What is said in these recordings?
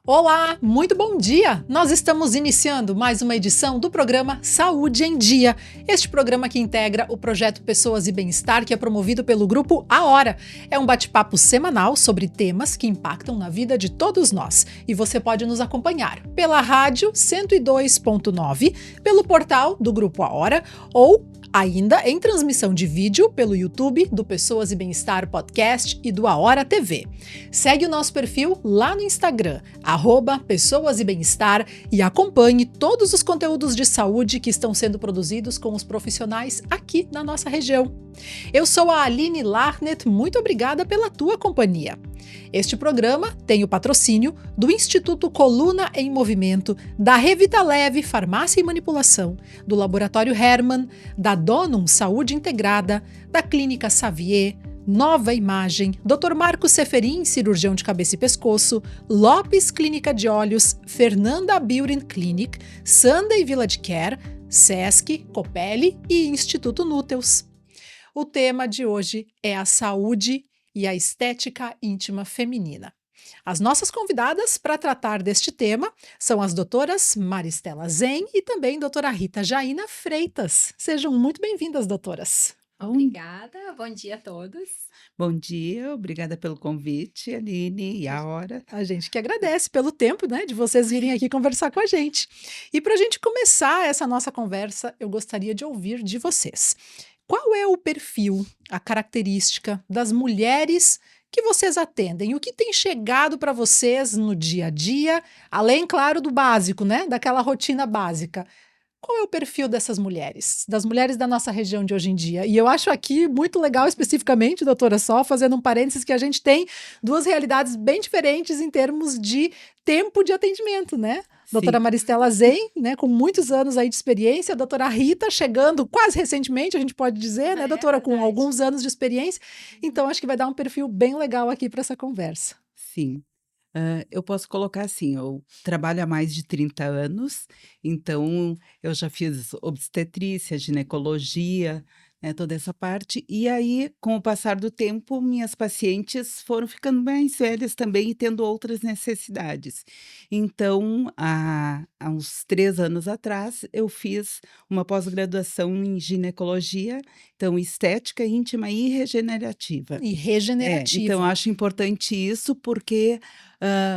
Olá, muito bom dia! Nós estamos iniciando mais uma edição do programa Saúde em Dia. Este programa que integra o projeto Pessoas e Bem-Estar, que é promovido pelo grupo A Hora. É um bate-papo semanal sobre temas que impactam na vida de todos nós. E você pode nos acompanhar pela rádio 102.9, pelo portal do grupo A Hora ou ainda em transmissão de vídeo pelo YouTube do Pessoas e Bem-Estar Podcast e do A Hora TV. Segue o nosso perfil lá no Instagram, @Pessoas e Bem-Estar, e acompanhe todos os conteúdos de saúde que estão sendo produzidos com os profissionais aqui na nossa região. Eu sou a Aline Larnet, muito obrigada pela tua companhia. Este programa tem o patrocínio do Instituto Coluna em Movimento, da Revita Leve Farmácia e Manipulação, do Laboratório Hermann, da Donum Saúde Integrada, da Clínica Xavier, Nova Imagem, Dr. Marcos Seferin, cirurgião de cabeça e pescoço, Lopes Clínica de Olhos, Fernanda Beauty Clinic, Sunday Village Care, Sesc, Copelli e Instituto Núteus. O tema de hoje é a saúde e a estética íntima feminina. As nossas convidadas para tratar deste tema são as doutoras Maristela Zen e também doutora Rita Jaina Freitas. Sejam muito bem-vindas, doutoras. Obrigada, bom dia a todos. Bom dia, obrigada pelo convite, Aline e a hora. A gente que agradece pelo tempo, né, de vocês virem aqui conversar com a gente. E para a gente começar essa nossa conversa, eu gostaria de ouvir de vocês. Qual é o perfil, a característica das mulheres que vocês atendem? O que tem chegado para vocês no dia a dia, além, claro, do básico, né? Daquela rotina básica. Qual é o perfil dessas mulheres, das mulheres da nossa região de hoje em dia? E eu acho aqui muito legal, especificamente, doutora Sol, fazendo um parênteses, que a gente tem duas realidades bem diferentes em termos de tempo de atendimento, né? Doutora Maristela Zen, né, com muitos anos aí de experiência, a doutora Rita chegando quase recentemente, a gente pode dizer, né, doutora, com alguns anos de experiência. Então, acho que vai dar um perfil bem legal aqui para essa conversa. Sim. Eu posso colocar assim, eu trabalho há mais de 30 anos, então eu já fiz obstetrícia, ginecologia, né, toda essa parte. E aí, com o passar do tempo, minhas pacientes foram ficando mais velhas também e tendo outras necessidades. Então, há uns 3 anos atrás, eu fiz uma pós-graduação em ginecologia, então estética íntima e regenerativa. E regenerativa. Então acho importante isso, porque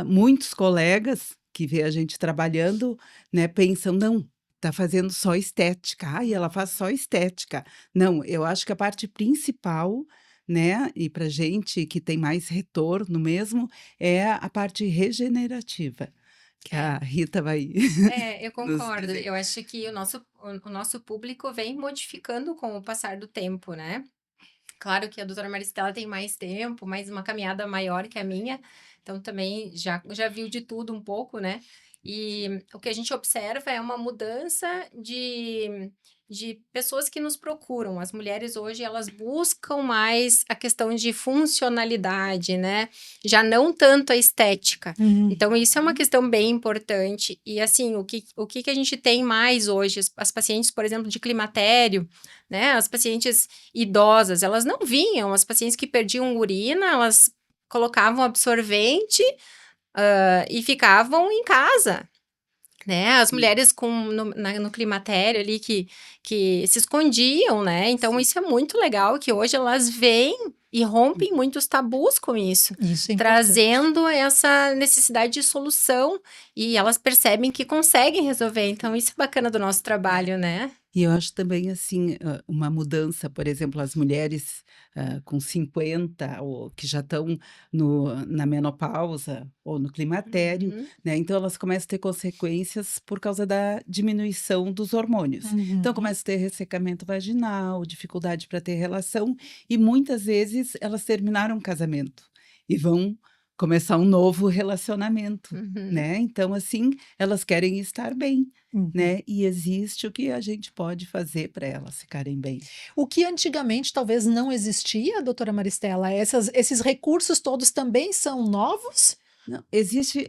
muitos colegas que vê a gente trabalhando, né, pensam: "Não, tá fazendo só estética. Ai, ela faz só estética". Não, eu acho que a parte principal, né, e pra gente que tem mais retorno mesmo, é a parte regenerativa, que a Rita vai Eu nos concordo. dizer. Eu acho que o nosso público vem modificando com o passar do tempo, né? Claro que a doutora Maristela tem mais tempo, mais uma caminhada maior que a minha, então também já viu de tudo um pouco, né? E o que a gente observa é uma mudança de pessoas que nos procuram. As mulheres hoje, elas buscam mais a questão de funcionalidade, né? Já não tanto a estética. Então, isso é uma questão bem importante. E, assim, o que a gente tem mais hoje? As pacientes, por exemplo, de climatério, né? As pacientes idosas, elas não vinham. As pacientes que perdiam urina, elas colocavam absorvente, e ficavam em casa, né? As mulheres no climatério ali que se escondiam, né? Então, isso é muito legal, que hoje elas vêm e rompem muitos tabus com isso. Isso é importante. Trazendo essa necessidade de solução, e elas percebem que conseguem resolver. Então, isso é bacana do nosso trabalho, né? E eu acho também, assim, uma mudança, por exemplo, as mulheres, com 50 ou que já estão na menopausa ou no climatério, Uhum. né, então elas começam a ter consequências por causa da diminuição dos hormônios. Então começa a ter ressecamento vaginal, dificuldade para ter relação e muitas vezes elas terminaram o casamento e vão começar um novo relacionamento, Uhum. né, então assim, elas querem estar bem. Uhum. Né, e existe o que a gente pode fazer para elas ficarem bem. O que antigamente talvez não existia, doutora Maristela, esses recursos todos também são novos? Não,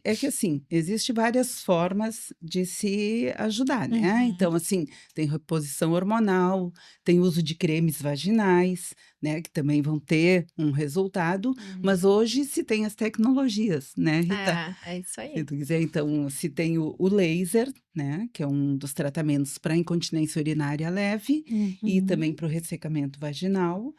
é que assim, existe várias formas de se ajudar, né? Uhum. Então, assim, tem reposição hormonal, tem uso de cremes vaginais, né? Que também vão ter um resultado, mas hoje se tem as tecnologias, né, Rita? É isso Se aí. tu quiser, então, se tem o laser, né? Que é um dos tratamentos para incontinência urinária leve e também Uhum. para o ressecamento vaginal.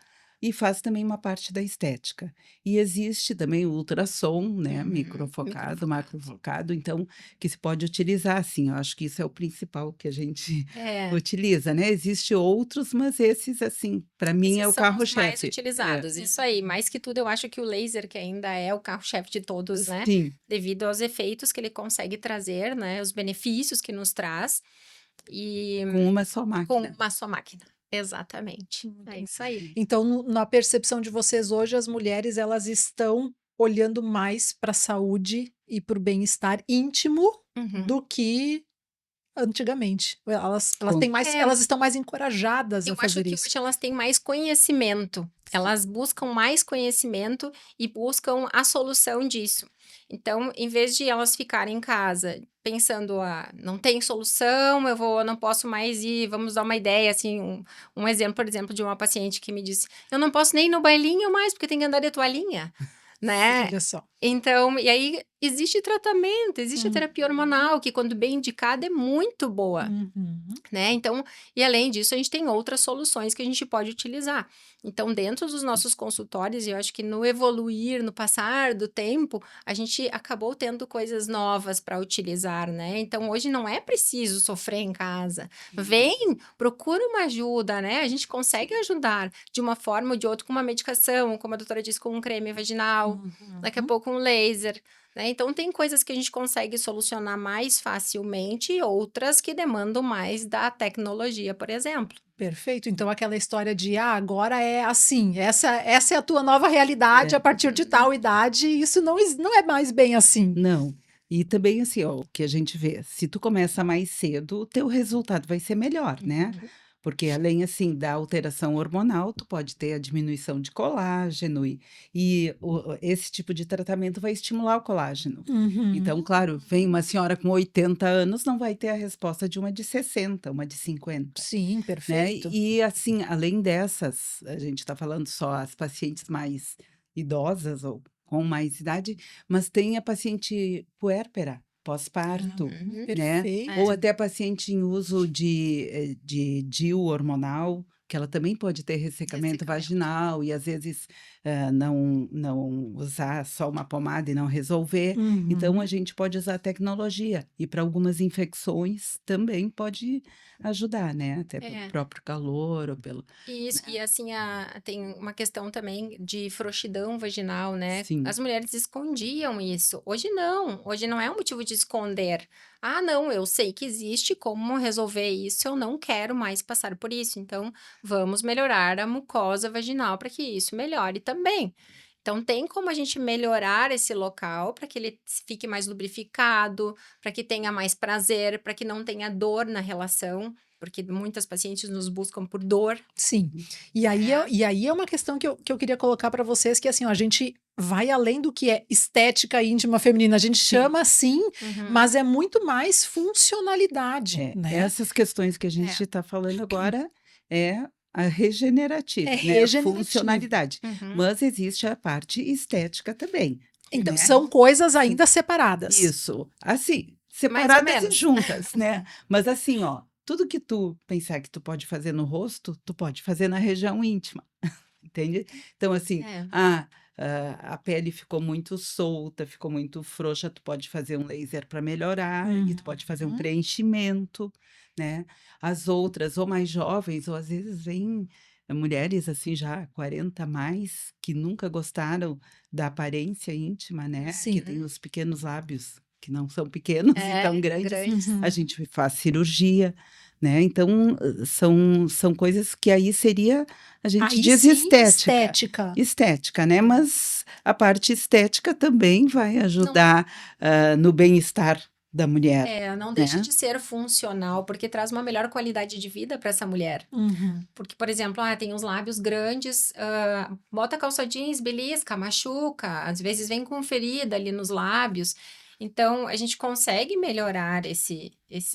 E faz também uma parte da estética. E existe também o ultrassom, né, microfocado, Microfocado. macrofocado, então, que se pode utilizar, assim, eu acho que isso é o principal que a gente É, utiliza, né? Existe outros, mas esses, assim, para mim é esses o são os mais carro-chefe. utilizados. Isso aí, mais que tudo, eu acho que o laser, que ainda é o carro-chefe de todos, né? Sim, Devido aos efeitos que ele consegue trazer, né? Os benefícios que nos traz e com uma só com máquina. uma só máquina. Exatamente. Muito É bem. isso aí. Então, na percepção de vocês hoje, as mulheres elas estão olhando mais para a saúde e para o bem-estar íntimo Uhum. do que antigamente. Elas Com têm mais, É, elas estão mais encorajadas a eu acho fazer que isso. hoje elas têm mais conhecimento. Elas buscam mais conhecimento e buscam a solução disso. Então, em vez de elas ficarem em casa pensando, não tem solução, não posso mais ir, vamos dar uma ideia, assim, um exemplo, por exemplo, de uma paciente que me disse, eu não posso nem ir no bailinho mais, porque tem que andar de toalhinha, né? Olha só. Então, e aí existe tratamento, existe a terapia hormonal, que quando bem indicada é muito boa. Uhum. Né? Então, e além disso, a gente tem outras soluções que a gente pode utilizar. Então, dentro dos nossos consultórios, eu acho que no evoluir, no passar do tempo, a gente acabou tendo coisas novas para utilizar, né? Então, hoje não é preciso sofrer em casa. Vem, procura uma ajuda, né? A gente consegue ajudar de uma forma ou de outra com uma medicação, como a doutora disse, com um creme vaginal, daqui a pouco um laser. Né? Então, tem coisas que a gente consegue solucionar mais facilmente e outras que demandam mais da tecnologia, por exemplo. Perfeito. Então, aquela história de agora é assim, essa é a tua nova realidade É. a partir de tal idade, isso não é mais bem assim. Não. E também, assim, ó, o que a gente vê, se tu começa mais cedo, o teu resultado vai ser melhor, né? Porque além, assim, da alteração hormonal, tu pode ter a diminuição de colágeno esse tipo de tratamento vai estimular o colágeno. Então, Uhum. claro, vem uma senhora com 80 anos, não vai ter a resposta de uma de 60, uma de 50. Sim, Né? perfeito. E assim, além dessas, a gente está falando só as pacientes mais idosas ou com mais idade, mas tem a paciente puérpera, pós-parto, Uhum. né? Ou Perfeito. até a paciente em uso de DIU hormonal, que ela também pode ter ressecamento Ressecamento. vaginal e às vezes não usar só uma pomada e não resolver. Então, a Uhum. gente pode usar a tecnologia. E para algumas infecções também pode ajudar, né, até pelo É. próprio calor ou pelo Isso, né. e assim, tem uma questão também de frouxidão vaginal, né? Sim, As mulheres escondiam isso. Hoje não é um motivo de esconder. Ah, não, eu sei que existe como resolver isso, eu não quero mais passar por isso. Então, vamos melhorar a mucosa vaginal para que isso melhore também. Então, tem como a gente melhorar esse local para que ele fique mais lubrificado, para que tenha mais prazer, para que não tenha dor na relação, porque muitas pacientes nos buscam por dor, Sim. E aí, né? e aí é uma questão que eu queria colocar para vocês, que assim, ó, a gente vai além do que é estética íntima feminina. A gente sim. chama assim, Uhum. mas é muito mais funcionalidade, né? Essas questões que a gente É. está falando agora é a regenerativa, É né, a regenerativo. funcionalidade. Uhum. Mas existe a parte estética também, Então, né. são coisas Sim. ainda separadas. Isso, assim, Mais ou separadas e menos. juntas, né. Mas assim, ó, tudo que tu pensar que tu pode fazer no rosto, tu pode fazer na região íntima, entende. Então assim, É. a pele ficou muito solta, ficou muito frouxa, tu pode fazer um laser para melhorar e tu pode fazer um Uhum. preenchimento, né. As outras, ou mais jovens, ou às vezes vêm mulheres, assim, já 40 a mais, que nunca gostaram da aparência íntima, né, que Sim. tem os pequenos lábios, que não são pequenos e tão grandes, Grandes. Uhum. a gente faz cirurgia, né, então, são coisas que aí seria a gente Aí diz sim, estética. Estética, né, mas a parte estética também vai Não, ajudar, no bem-estar, da mulher, Não deixa né? de ser funcional, porque traz uma melhor qualidade de vida para essa mulher. Uhum. Porque, por exemplo, tem os lábios grandes, bota calça jeans, belisca, machuca, às vezes vem com ferida ali nos lábios. Então, a gente consegue melhorar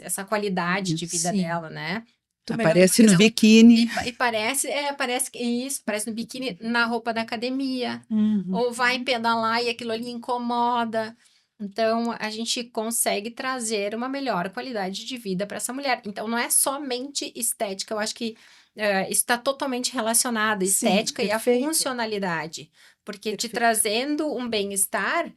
essa qualidade de vida Sim. dela, né? Tu melhora Aparece a no questão- biquíni. E parece que isso, parece no biquíni, na roupa da academia. Uhum. Ou vai pedalar e aquilo ali incomoda. Então, a gente consegue trazer uma melhor qualidade de vida para essa mulher. Então, não é somente estética, eu acho que isso está totalmente relacionado, a Sim, estética e a perfeito. funcionalidade. Porque te Perfeito. trazendo um bem-estar,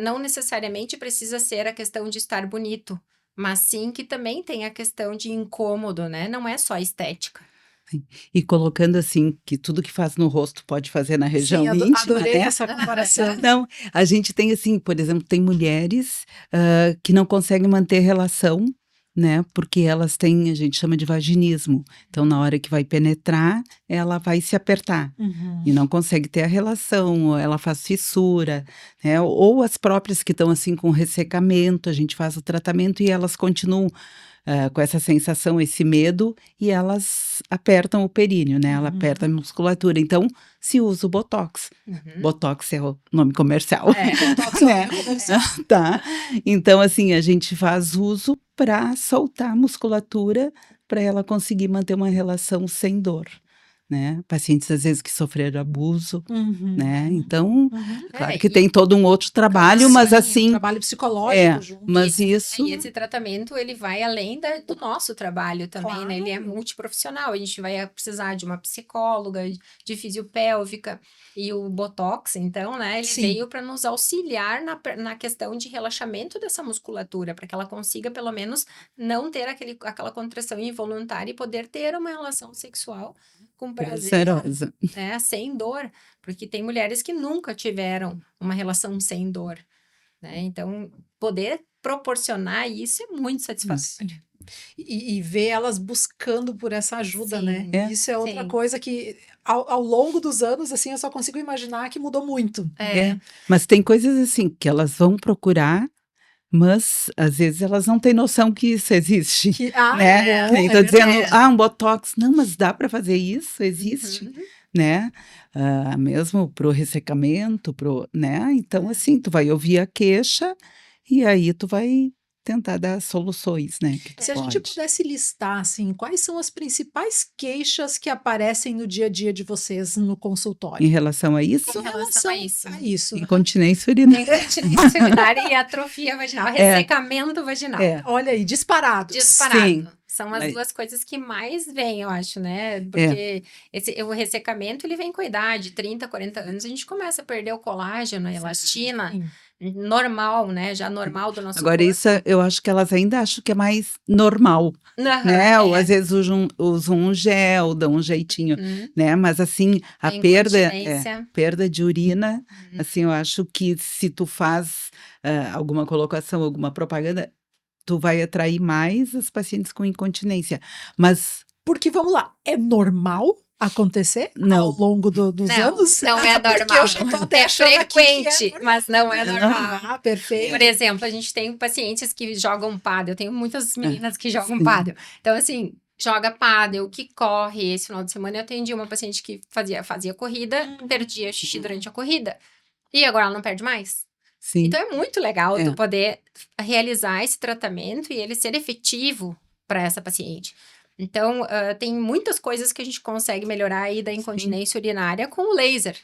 não necessariamente precisa ser a questão de estar bonito, mas sim que também tem a questão de incômodo, né? Não é só estética. E colocando assim, que tudo que faz no rosto pode fazer na região Sim, íntima, adorei né? essa comparação. Não, a gente tem assim, por exemplo, tem mulheres que não conseguem manter relação, né? Porque elas têm, a gente chama de vaginismo. Então, na hora que vai penetrar, ela vai se apertar Uhum. e não consegue ter a relação, ou ela faz fissura, né? Ou as próprias que estão assim com ressecamento, a gente faz o tratamento e elas continuam com essa sensação, esse medo, e elas apertam o períneo, né? Ela Uhum. aperta a musculatura. Então, se usa o Botox. Uhum. Botox é o nome comercial. Botox é o né? nome comercial. Tá? Então, assim, a gente faz uso para soltar a musculatura para ela conseguir manter uma relação sem dor, né? Pacientes, às vezes, que sofreram abuso, Uhum. né? Então, Uhum. claro que tem todo um outro trabalho, mas Sim, um assim, trabalho psicológico é, junto. mas isso... E esse tratamento, ele vai além do nosso trabalho também, né? Ele é Claro. multiprofissional. A gente vai precisar de uma psicóloga, de fisiopélvica. E o Botox, então, né? Ele Sim. veio para nos auxiliar na questão de relaxamento dessa musculatura, para que ela consiga, pelo menos, não ter aquela contração involuntária e poder ter uma relação sexual com prazer, Prazerosa. né? Sem dor. Porque tem mulheres que nunca tiveram uma relação sem dor, né? Então, poder proporcionar isso é muito satisfatório. E ver elas buscando por essa ajuda, né? Sim, É. Isso é outra sim. coisa que, ao longo dos anos, assim, eu só consigo imaginar que mudou muito. É, mas tem coisas assim que elas vão procurar, mas às vezes elas não têm noção que isso existe, Que, né? bom, Nem é tô dizendo, verdade. um botox, não, mas dá para fazer isso, existe, Uhum. né? Mesmo pro ressecamento, né? Então, assim, tu vai ouvir a queixa e aí tu vai tentar dar soluções, né? Que tu Se a gente pode. pudesse listar, assim, quais são as principais queixas que aparecem no dia a dia de vocês no Em consultório? relação a isso, Com relação a isso. incontinência urinária. Incontinência urinária e atrofia vaginal, ressecamento vaginal. Olha aí, disparados. Disparado. Sim. São as Mas- duas coisas que mais vêm, eu acho, né? Porque o ressecamento, ele vem com a idade, 30, 40 anos, a gente começa a perder o colágeno, a elastina, Sim. normal, né? Já normal do nosso Agora, corpo. isso eu acho que elas ainda acham que é mais normal, Aham, né? Ou é. às vezes usam um gel, dão um jeitinho, Uhum. né? Mas assim, a A perda, incontinência. perda de urina, Uhum. assim, eu acho que se tu faz alguma colocação, alguma propaganda, tu vai atrair mais as pacientes com incontinência. Mas Porque, vamos lá, é normal acontecer Não. ao longo dos anos? Não é Porque normal. eu já tô até É achando aqui que é frequente, normal. mas não é normal. Ah, perfeito. Por exemplo, a gente tem pacientes que jogam pádel. Eu tenho muitas meninas que jogam sim. pádel. Então, assim, joga pádel, que corre. Esse final de semana eu atendi uma paciente que fazia corrida, perdia xixi durante a corrida. E agora ela não perde mais. sim, Então, é muito legal É. tu poder realizar esse tratamento e ele ser efetivo para essa paciente. Então, tem muitas coisas que a gente consegue melhorar aí da incontinência urinária com o laser,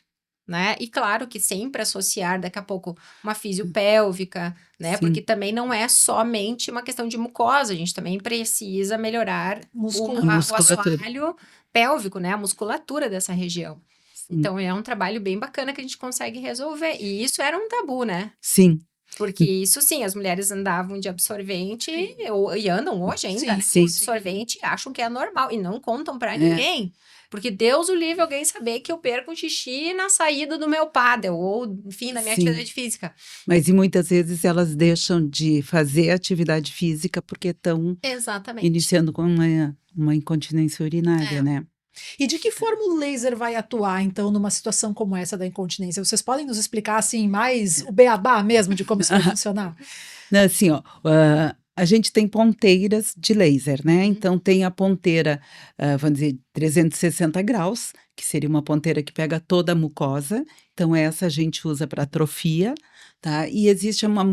né? E claro que sempre associar daqui a pouco uma fisiopélvica, né? Sim. Porque também não é somente uma questão de mucosa, a gente também precisa melhorar o musculatura. assoalho pélvico, né? A musculatura dessa região. Sim. Então, é um trabalho bem bacana que a gente consegue resolver. E isso era um tabu, né? Sim, Porque isso sim, as mulheres andavam de absorvente e andam hoje ainda, Sim, né? sim. Com absorvente e acham que é normal e não contam pra ninguém. Porque Deus o livre alguém saber que eu perco um xixi na saída do meu pádel ou, enfim, da minha Sim. atividade física. mas e muitas vezes elas deixam de fazer atividade física porque estão Exatamente. iniciando com uma incontinência urinária, né? E de que forma o laser vai atuar, então, numa situação como essa da incontinência? Vocês podem nos explicar, assim, mais o beabá mesmo de como isso vai funcionar? Não, assim, ó, a gente tem ponteiras de laser, né? Então tem a ponteira, vamos dizer, 360 graus, que seria uma ponteira que pega toda a mucosa. Então essa a gente usa para atrofia, tá? E existe uma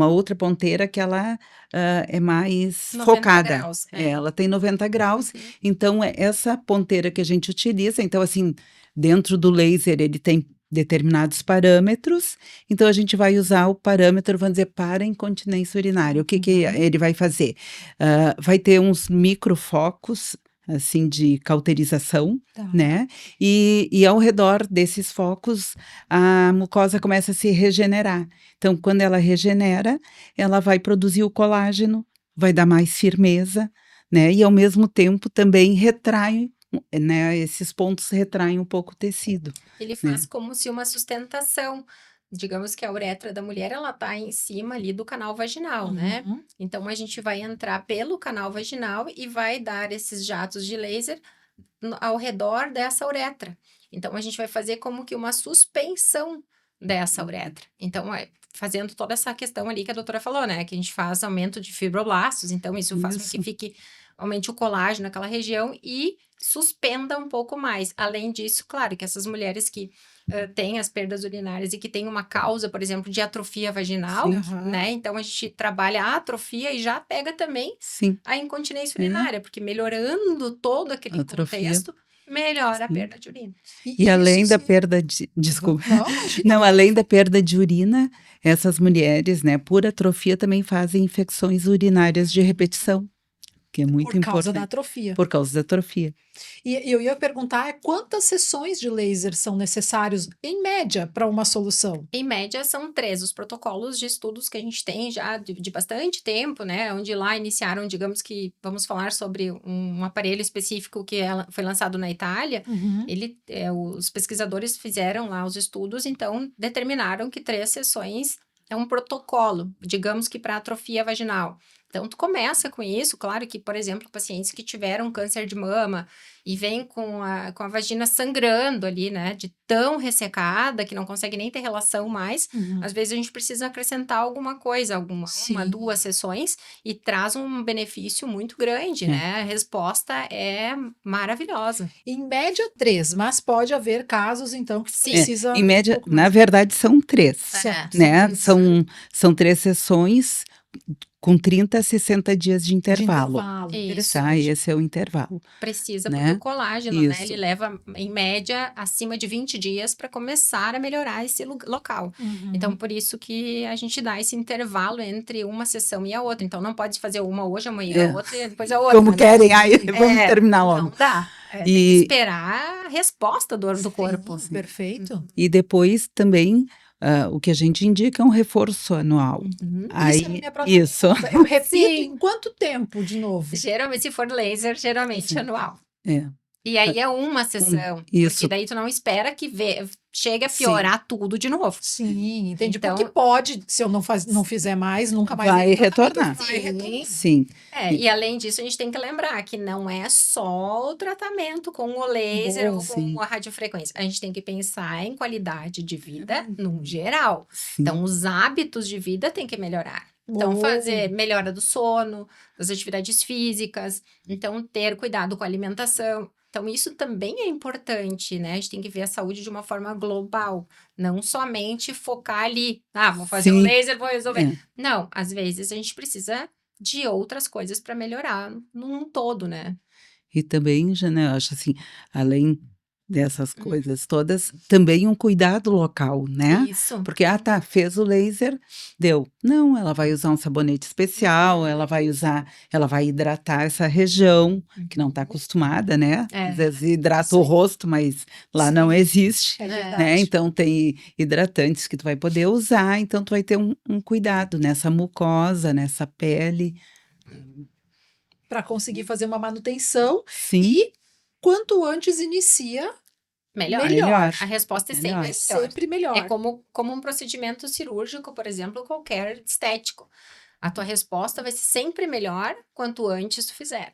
outra ponteira que ela é mais 90 focada. graus. Ela tem 90 graus. Uhum. Então, é essa ponteira que a gente utiliza, então, assim, dentro do laser ele tem determinados parâmetros, então a gente vai usar o parâmetro, vamos dizer, para incontinência urinária. O que ele vai fazer? Vai ter uns microfocos, assim, de cauterização, Tá. né? E ao redor desses focos, a mucosa começa a se regenerar. Então, quando ela regenera, ela vai produzir o colágeno, vai dar mais firmeza, né? E ao mesmo tempo também retrai, né? Esses pontos retraem um pouco o tecido. Ele faz como se uma sustentação. Digamos que a uretra da mulher, ela tá em cima ali do canal vaginal, né? Uhum. Então, a gente vai entrar pelo canal vaginal e vai dar esses jatos de laser ao redor dessa uretra. Então, a gente vai fazer como que uma suspensão dessa uretra. Então, fazendo toda essa questão ali que a doutora falou, né? Que a gente faz aumento de fibroblastos, então isso faz com Isso. que aumente o colágeno naquela região e suspenda um pouco mais. Além disso, claro que essas mulheres que têm as perdas urinárias e que têm uma causa, por exemplo, de atrofia vaginal, Sim. Aham. né? Então, a gente trabalha a atrofia e já pega também Sim. a incontinência urinária, porque melhorando todo aquele Atrofia. contexto, melhora a Sim. perda de urina. E além isso da sim. perda de... Desculpa. Não, imagina. Não, além da perda de urina, essas mulheres, né, por atrofia também fazem infecções urinárias de repetição, que é muito Por causa da importante. atrofia. Por causa da atrofia. E eu ia perguntar quantas sessões de laser são necessários, em média, para uma solução? Em média, são 3 os protocolos de estudos que a gente tem já de bastante tempo, né? Onde lá iniciaram, digamos que, vamos falar sobre um aparelho específico que foi lançado na Itália. Uhum. Os pesquisadores fizeram lá os estudos, então determinaram que 3 sessões é um protocolo, digamos que para atrofia vaginal. Então, tu começa com isso, claro que, por exemplo, pacientes que tiveram câncer de mama e vêm com a vagina sangrando ali, né, de tão ressecada que não consegue nem ter relação mais, Uhum. às vezes a gente precisa acrescentar alguma coisa, uma, Sim. 2 sessões e traz um benefício muito grande, É. né? A resposta é maravilhosa. Em média, 3, mas pode haver casos, então, que Sim. precisa. Em média, um pouco na mais. verdade, são 3. Certo. Né? São São 3 sessões com 30 a 60 dias de De intervalo. intervalo, Isso. Tá? interessante. Esse é o intervalo. Precisa, Né? porque o colágeno, né? Isso. Ele leva, em média, acima de 20 dias para começar a melhorar esse local. Uhum. Então, por isso que a gente dá esse intervalo entre uma sessão e a outra. Então, não pode fazer uma hoje, amanhã, a outra e depois a outra. Como né? querem, aí vamos terminar Não logo. dá. Tem que E, esperar a resposta do corpo. Perfeito. e depois também, o que a gente indica é um reforço anual. Uhum. Isso é a minha próxima Isso. pergunta. Eu repito, Sim. em quanto tempo, de novo? Geralmente, se for laser, geralmente anual. É. E aí é uma sessão. isso. Porque daí tu não espera que chegue a piorar tudo de novo. Sim, entendi. Então- Porque pode, se eu não fizer mais, nunca mais Vai entra no retornar. tratamento, vai retornar. Sim. E além disso, a gente tem que lembrar que não é só o tratamento com o laser ou Sim. com a radiofrequência. A gente tem que pensar em qualidade de vida no geral. Sim. Então, os hábitos de vida têm que melhorar. Então, Boa. fazer melhora do sono, das atividades físicas. Então, ter cuidado com a alimentação. Então, isso também é importante, né? A gente tem que ver a saúde de uma forma global. Não somente focar ali. Vou fazer um Sim. laser, vou resolver. É. Não, às vezes a gente precisa de outras coisas para melhorar num todo, né? E também, Janel, eu acho assim, além dessas coisas todas, também um cuidado local, né? Isso. Porque, fez o laser, deu. Não, ela vai usar um sabonete especial, ela vai hidratar essa região, que não está acostumada, né? É. Às vezes hidrata Sim. o rosto, mas lá Sim. não existe. É verdade. Né? Então tem hidratantes que tu vai poder usar, então tu vai ter um cuidado nessa mucosa, nessa pele. Para conseguir fazer uma manutenção Sim, e quanto antes inicia, Melhor. melhor. A resposta é Melhor. sempre é melhor. sempre melhor. É como um procedimento cirúrgico, por exemplo, qualquer estético. A tua resposta vai ser sempre melhor quanto antes tu fizer.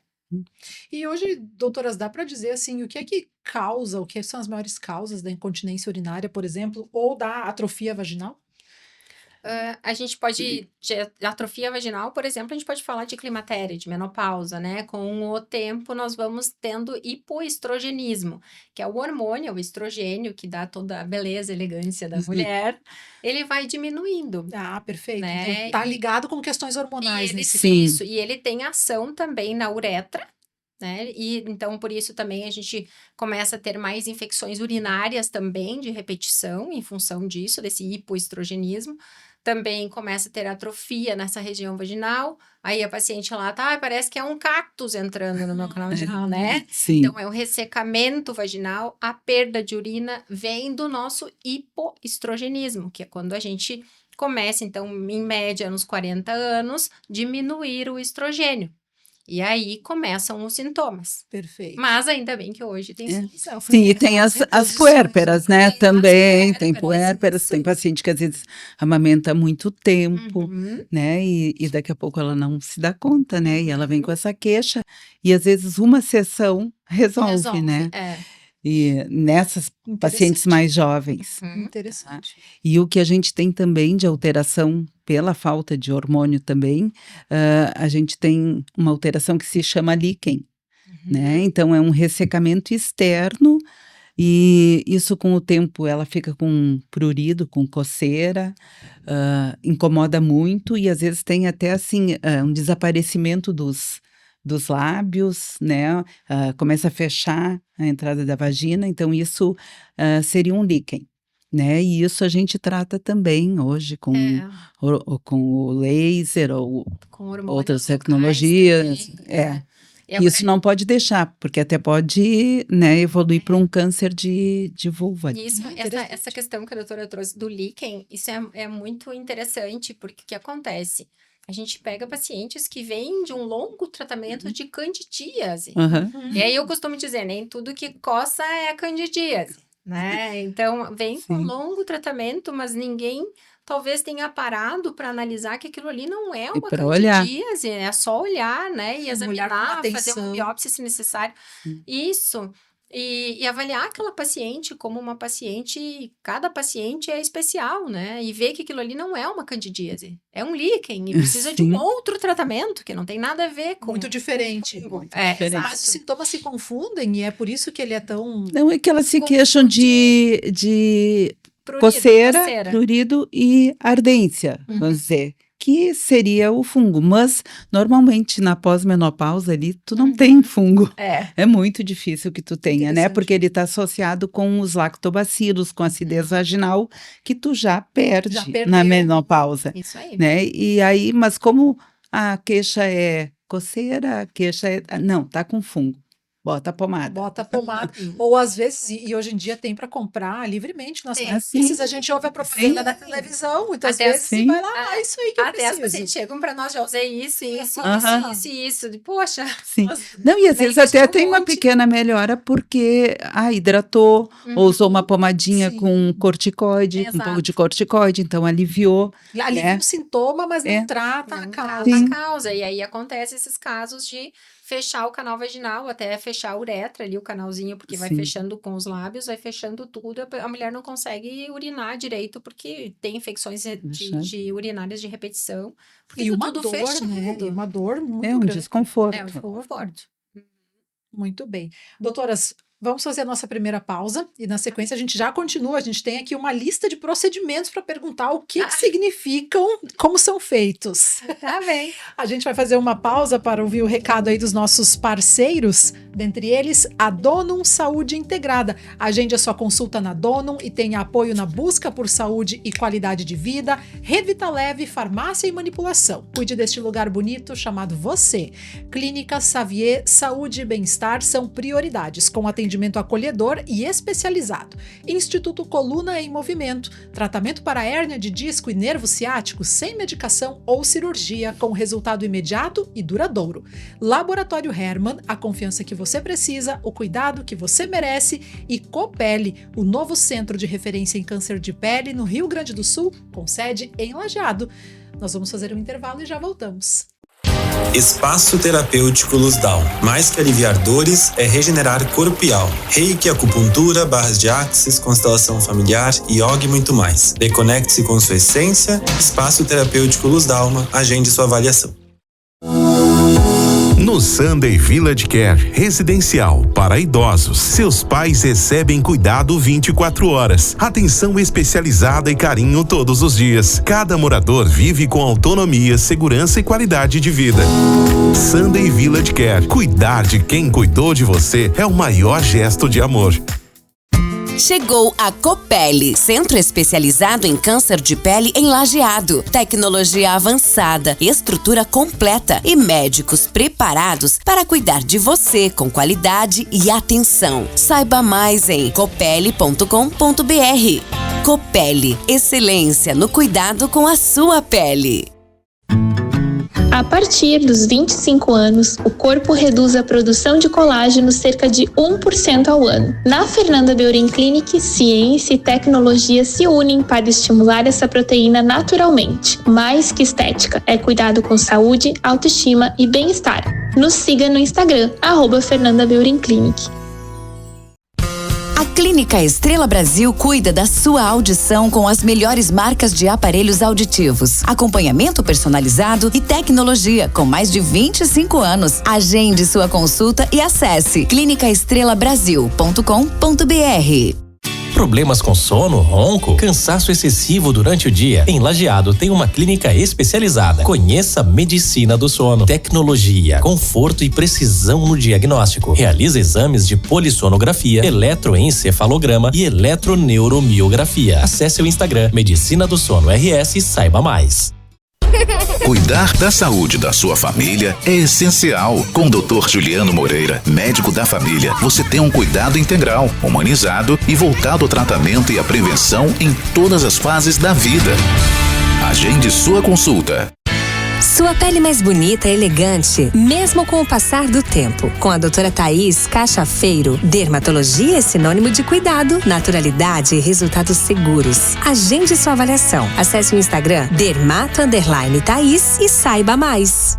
E hoje, doutoras, dá para dizer assim, o que causa, o que são as maiores causas da incontinência urinária, por exemplo, ou da atrofia vaginal? A gente pode, de atrofia vaginal, por exemplo, a gente pode falar de climatério, de menopausa, né? Com o tempo, nós vamos tendo hipoestrogenismo, que é o hormônio, o estrogênio, que dá toda a beleza, elegância da mulher, ele vai diminuindo, Ah, perfeito. Então, né? tá ligado com questões hormonais nesse Sim. Isso, e ele tem ação também na uretra, né? E então, por isso também a gente começa a ter mais infecções urinárias também de repetição, em função disso, desse hipoestrogenismo. Também começa a ter atrofia nessa região vaginal. Aí a paciente lá tá, parece que é um cactus entrando no meu canal vaginal, né? Sim. Então, é o ressecamento vaginal, a perda de urina vem do nosso hipoestrogenismo, que é quando a gente começa, então, em média, nos 40 anos, diminuir o estrogênio. E aí começam os sintomas. Perfeito. Mas ainda bem que hoje tem solução. Sim, e tem as puérperas, né? Tem as Também tem puérperas, puérperas, isso. tem paciente que às vezes amamenta há muito tempo, Uhum. né? E daqui a pouco ela não se dá conta, né? E ela vem com essa queixa, e às vezes uma sessão resolve, né? E nessas pacientes mais jovens. Interessante. E o que a gente tem também de alteração pela falta de hormônio também, a gente tem uma alteração que se chama líquen, né? Então é um ressecamento externo, e isso com o tempo ela fica com prurido, com coceira, incomoda muito, e às vezes tem até assim um desaparecimento dos lábios, né? Começa a fechar a entrada da vagina, então isso seria um líquen, né? E isso a gente trata também hoje com o laser ou Com hormônios outras locais tecnologias. também, E Isso não pode deixar, porque até pode, né, evoluir para um câncer de vulva. Isso, essa questão que a doutora trouxe do líquen, isso é muito interessante, porque o que acontece? A gente pega pacientes que vêm de um longo tratamento de candidíase. E aí eu costumo dizer, nem tudo que coça é candidíase, né? Então, vem com longo tratamento, mas ninguém talvez tenha parado para analisar que aquilo ali não é uma candidíase, é só olhar, né? E examinar, fazer uma biópsia se necessário. Isso. E avaliar aquela paciente como uma paciente, cada paciente é especial, né? E ver que aquilo ali não é uma candidíase, é um líquen e precisa de um outro tratamento que não tem nada a ver com... Muito diferente. Diferente. Mas os sintomas se confundem e é por isso que ele é tão... Não, é que elas se queixam de coceira, prurido e ardência, vamos dizer, que seria o fungo, mas normalmente na pós-menopausa ali tu não tem fungo, é muito difícil que tu tenha, né, porque ele está associado com os lactobacilos, com acidez vaginal, que tu já perde na menopausa. Isso aí. Né, e aí, mas como a queixa é coceira, a queixa é, não, tá com fungo. Bota pomada. Ou às vezes, e hoje em dia tem para comprar livremente nas farmácias, a gente ouve a propaganda da televisão, muitas vezes você vai lá, isso aí que eu preciso. Até as pacientes chegam para nós, já usei isso. Poxa. Sim. Não, e às vezes até tem uma pequena melhora porque hidratou, ou usou uma pomadinha com corticoide, um pouco de corticoide, então aliviou. Alivia o sintoma, mas não trata a causa. E aí acontece esses casos de fechar o canal vaginal, até fechar a uretra ali, o canalzinho, porque vai fechando com os lábios, vai fechando tudo, a mulher não consegue urinar direito, porque tem infecções de urinárias de repetição. E uma dor, né? E uma dor muito grande. É um desconforto. É um desconforto. Muito bem. Doutoras, vamos fazer a nossa primeira pausa e na sequência a gente já continua. A gente tem aqui uma lista de procedimentos para perguntar o que significam, como são feitos. Tá bem. A gente vai fazer uma pausa para ouvir o recado aí dos nossos parceiros, dentre eles a Donum Saúde Integrada. Agende a sua consulta na Donum e tenha apoio na busca por saúde e qualidade de vida, Revita Leve, farmácia e manipulação. Cuide deste lugar bonito chamado você. Clínica Xavier, saúde e bem-estar são prioridades, com atendimento acolhedor e especializado. Instituto Coluna em Movimento, tratamento para hérnia de disco e nervo ciático sem medicação ou cirurgia, com resultado imediato e duradouro. Laboratório Hermann, a confiança que você precisa, o cuidado que você merece, e Copele, o novo centro de referência em câncer de pele no Rio Grande do Sul, com sede em Lajeado. Nós vamos fazer um intervalo e já voltamos. Espaço Terapêutico Luz Down. Mais que aliviar dores, é regenerar corpo e alma. Reiki, acupuntura, barras de axis, constelação familiar, yoga e muito mais. Reconecte-se com sua essência. Espaço Terapêutico Luz Dalma. Agende sua avaliação. No Sunday Village Care Residencial para idosos, seus pais recebem cuidado 24 horas, atenção especializada e carinho todos os dias. Cada morador vive com autonomia, segurança e qualidade de vida. Sunday Village Care. Cuidar de quem cuidou de você é o maior gesto de amor. Chegou a Copele, centro especializado em câncer de pele em Lajeado. Tecnologia avançada, estrutura completa e médicos preparados para cuidar de você com qualidade e atenção. Saiba mais em copele.com.br. Copele, excelência no cuidado com a sua pele. A partir dos 25 anos, o corpo reduz a produção de colágeno cerca de 1% ao ano. Na Fernanda Beurin Clinic, ciência e tecnologia se unem para estimular essa proteína naturalmente. Mais que estética, é cuidado com saúde, autoestima e bem-estar. Nos siga no Instagram, @Fernanda Beurin Clinic. A Clínica Estrela Brasil cuida da sua audição com as melhores marcas de aparelhos auditivos, acompanhamento personalizado e tecnologia com mais de 25 anos. Agende sua consulta e acesse clinicaestrelabrasil.com.br. Problemas com sono, ronco, cansaço excessivo durante o dia? Em Lajeado tem uma clínica especializada. Conheça a medicina do sono, tecnologia, conforto e precisão no diagnóstico. Realiza exames de polissonografia, eletroencefalograma e eletroneuromiografia. Acesse o Instagram Medicina do Sono RS e saiba mais. Cuidar da saúde da sua família é essencial. Com o Dr. Juliano Moreira, médico da família, você tem um cuidado integral, humanizado e voltado ao tratamento e à prevenção em todas as fases da vida. Agende sua consulta. Sua pele mais bonita e elegante, mesmo com o passar do tempo. Com a doutora Thaís Cachafeiro, dermatologia é sinônimo de cuidado, naturalidade e resultados seguros. Agende sua avaliação. Acesse o Instagram dermato_Thaís e saiba mais.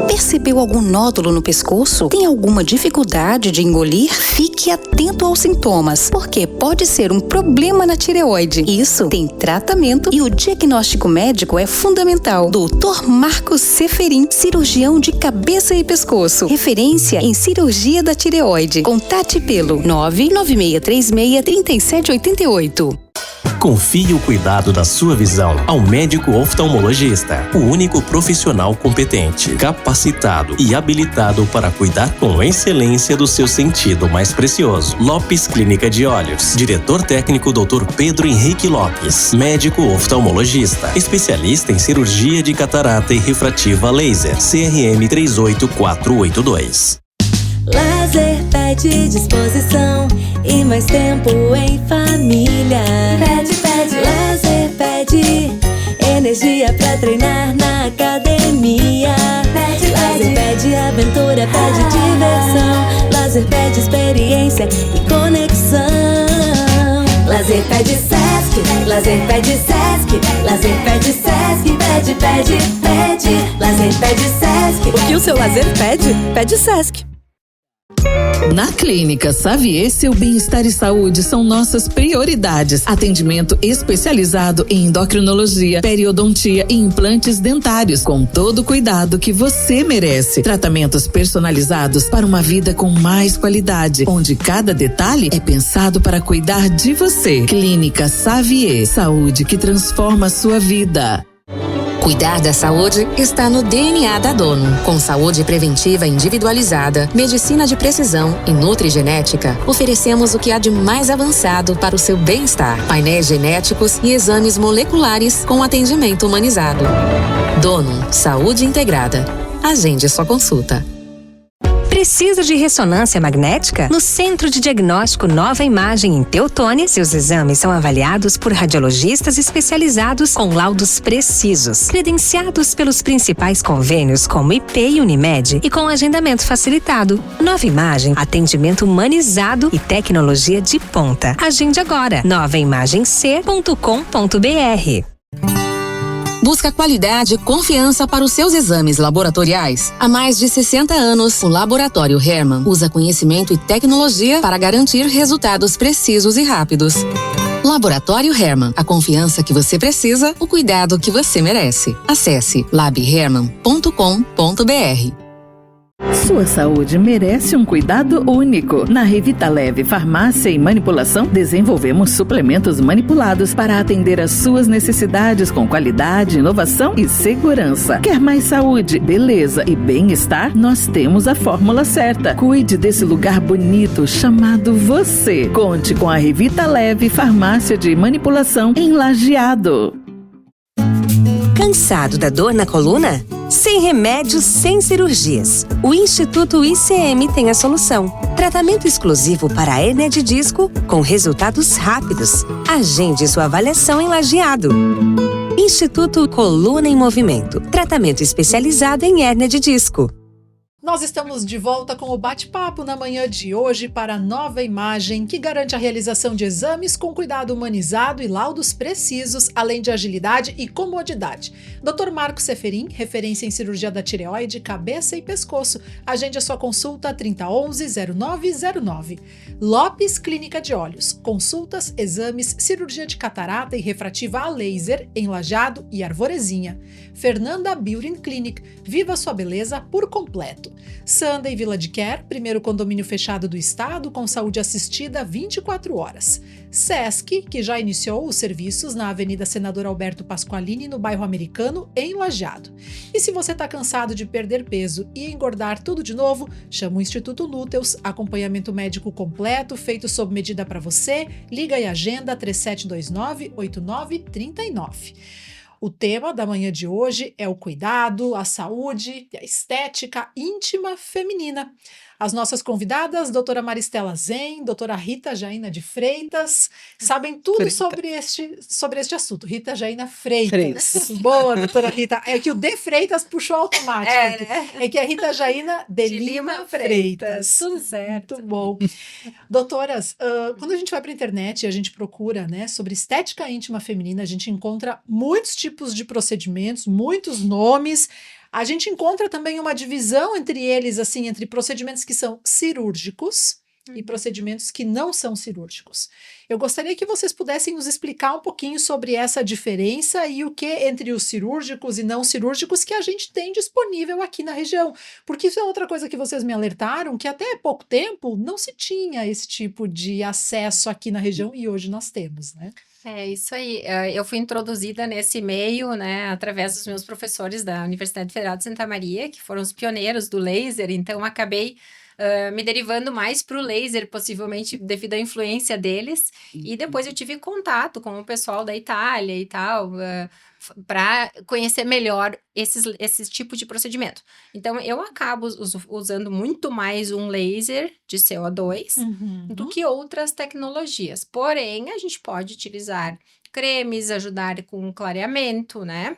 Percebeu algum nódulo no pescoço? Tem alguma dificuldade de engolir? Fique atento aos sintomas, porque pode ser um problema na tireoide. Isso tem tratamento e o diagnóstico médico é fundamental. Dr. Marcos Seferin, cirurgião de cabeça e pescoço. Referência em cirurgia da tireoide. Contate pelo 996363788. Confie o cuidado da sua visão ao médico oftalmologista, o único profissional competente, capacitado e habilitado para cuidar com excelência do seu sentido mais precioso. Lopes Clínica de Olhos. Diretor técnico Dr. Pedro Henrique Lopes, médico oftalmologista, especialista em cirurgia de catarata e refrativa laser, CRM 38482. Lazer pede disposição e mais tempo em família. Pede, lazer pede energia pra treinar na academia. Lazer pede aventura, pede diversão. Lazer pede experiência e conexão. Lazer pede Sesc, lazer pede Sesc, lazer pede Sesc, pede. Lazer pede Sesc. O que o seu lazer pede? Pede Sesc. Na Clínica Xavier, seu bem-estar e saúde são nossas prioridades. Atendimento especializado em endocrinologia, periodontia e implantes dentários, com todo o cuidado que você merece. Tratamentos personalizados para uma vida com mais qualidade, onde cada detalhe é pensado para cuidar de você. Clínica Xavier, saúde que transforma a sua vida. Cuidar da saúde está no DNA da Dono. Com saúde preventiva individualizada, medicina de precisão e nutrigenética, oferecemos o que há de mais avançado para o seu bem-estar. Painéis genéticos e exames moleculares com atendimento humanizado. Dono, saúde integrada. Agende sua consulta. Precisa de ressonância magnética? No Centro de Diagnóstico Nova Imagem em Teutônia, seus exames são avaliados por radiologistas especializados com laudos precisos, credenciados pelos principais convênios como IP e Unimed e com agendamento facilitado. Nova Imagem, atendimento humanizado e tecnologia de ponta. Agende agora, novaimagem.com.br. Busca qualidade e confiança para os seus exames laboratoriais. Há mais de 60 anos, o Laboratório Hermann usa conhecimento e tecnologia para garantir resultados precisos e rápidos. Laboratório Hermann, a confiança que você precisa, o cuidado que você merece. Acesse labhermann.com.br. Sua saúde merece um cuidado único. Na Revita Leve Farmácia e Manipulação, desenvolvemos suplementos manipulados para atender às suas necessidades com qualidade, inovação e segurança. Quer mais saúde, beleza e bem-estar? Nós temos a fórmula certa. Cuide desse lugar bonito chamado você. Conte com a Revita Leve Farmácia de Manipulação em Lajeado. Cansado da dor na coluna? Sem remédios, sem cirurgias. O Instituto ICM tem a solução. Tratamento exclusivo para a hérnia de disco com resultados rápidos. Agende sua avaliação em Lajeado. Instituto Coluna em Movimento. Tratamento especializado em hérnia de disco. Nós estamos de volta com o bate-papo na manhã de hoje para a Nova Imagem, que garante a realização de exames com cuidado humanizado e laudos precisos, além de agilidade e comodidade. Dr. Marco Seferin, referência em cirurgia da tireoide, cabeça e pescoço. Agende a sua consulta 3011-0909. Lopes Clínica de Olhos. Consultas, exames, cirurgia de catarata e refrativa a laser em Lajeado e Arvorezinha. Fernanda Beauty Clinic. Viva sua beleza por completo. Sunday Vila de Quer, primeiro condomínio fechado do estado com saúde assistida 24 horas. Sesc, que já iniciou os serviços na Avenida Senador Alberto Pasqualini, no bairro Americano, em Lajeado. E se você está cansado de perder peso e engordar tudo de novo, chama o Instituto Núteus, acompanhamento médico completo, feito sob medida para você. Liga e agenda 3729-8939. O tema da manhã de hoje é o cuidado, a saúde e a estética íntima feminina. As nossas convidadas, doutora Maristela Zen, doutora Rita Jaina de Freitas, sabem tudo sobre este assunto. Rita Jaina Freitas. Boa, doutora Rita. É que o de Freitas puxou automático. É que é Rita Jaina de Lima Freitas. Tudo certo. Muito bom. Doutoras, quando a gente vai para a internet e a gente procura, né, sobre estética íntima feminina, a gente encontra muitos tipos de procedimentos, muitos nomes. A gente encontra também uma divisão entre eles, assim, entre procedimentos que são cirúrgicos e procedimentos que não são cirúrgicos. Eu gostaria que vocês pudessem nos explicar um pouquinho sobre essa diferença e o que entre os cirúrgicos e não cirúrgicos que a gente tem disponível aqui na região. Porque isso é outra coisa que vocês me alertaram, que até pouco tempo não se tinha esse tipo de acesso aqui na região e hoje nós temos, né? É isso aí. Eu fui introduzida nesse meio, né, através dos meus professores da Universidade Federal de Santa Maria, que foram os pioneiros do laser, então acabei me derivando mais para o laser, possivelmente devido à influência deles, e depois eu tive contato com o pessoal da Itália e tal, para conhecer melhor esse tipo de procedimento. Então, eu acabo usando muito mais um laser de CO2 do que outras tecnologias. Porém, a gente pode utilizar cremes, ajudar com clareamento, né?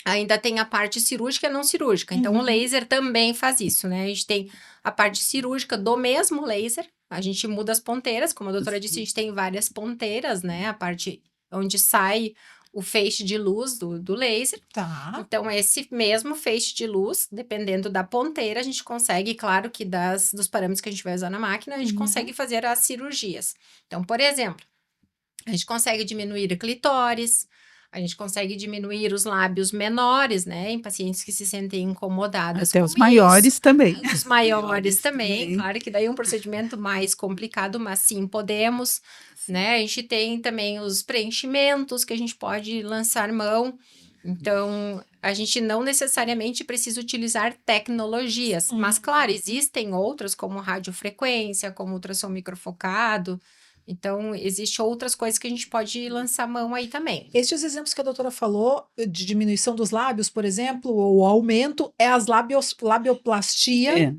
Ainda tem a parte cirúrgica e não cirúrgica. Então, o laser também faz isso, né? A gente tem a parte cirúrgica do mesmo laser. A gente muda as ponteiras. Como a doutora disse, a gente tem várias ponteiras, né? A parte onde sai o feixe de luz do laser. Tá. Então, esse mesmo feixe de luz, dependendo da ponteira, a gente consegue, claro que dos parâmetros que a gente vai usar na máquina, a gente consegue fazer as cirurgias. Então, por exemplo, a gente consegue diminuir o clitóris, a gente consegue diminuir os lábios menores, né? Em pacientes que se sentem incomodadas. Até os maiores também. Os maiores também. Claro que daí é um procedimento mais complicado, mas sim, podemos, né? A gente tem também os preenchimentos que a gente pode lançar mão. Então, a gente não necessariamente precisa utilizar tecnologias. Mas, claro, existem outras, como radiofrequência, como ultrassom microfocado. Então, existem outras coisas que a gente pode lançar mão aí também. Estes exemplos que a doutora falou, de diminuição dos lábios, por exemplo, ou aumento, é as labioplastia.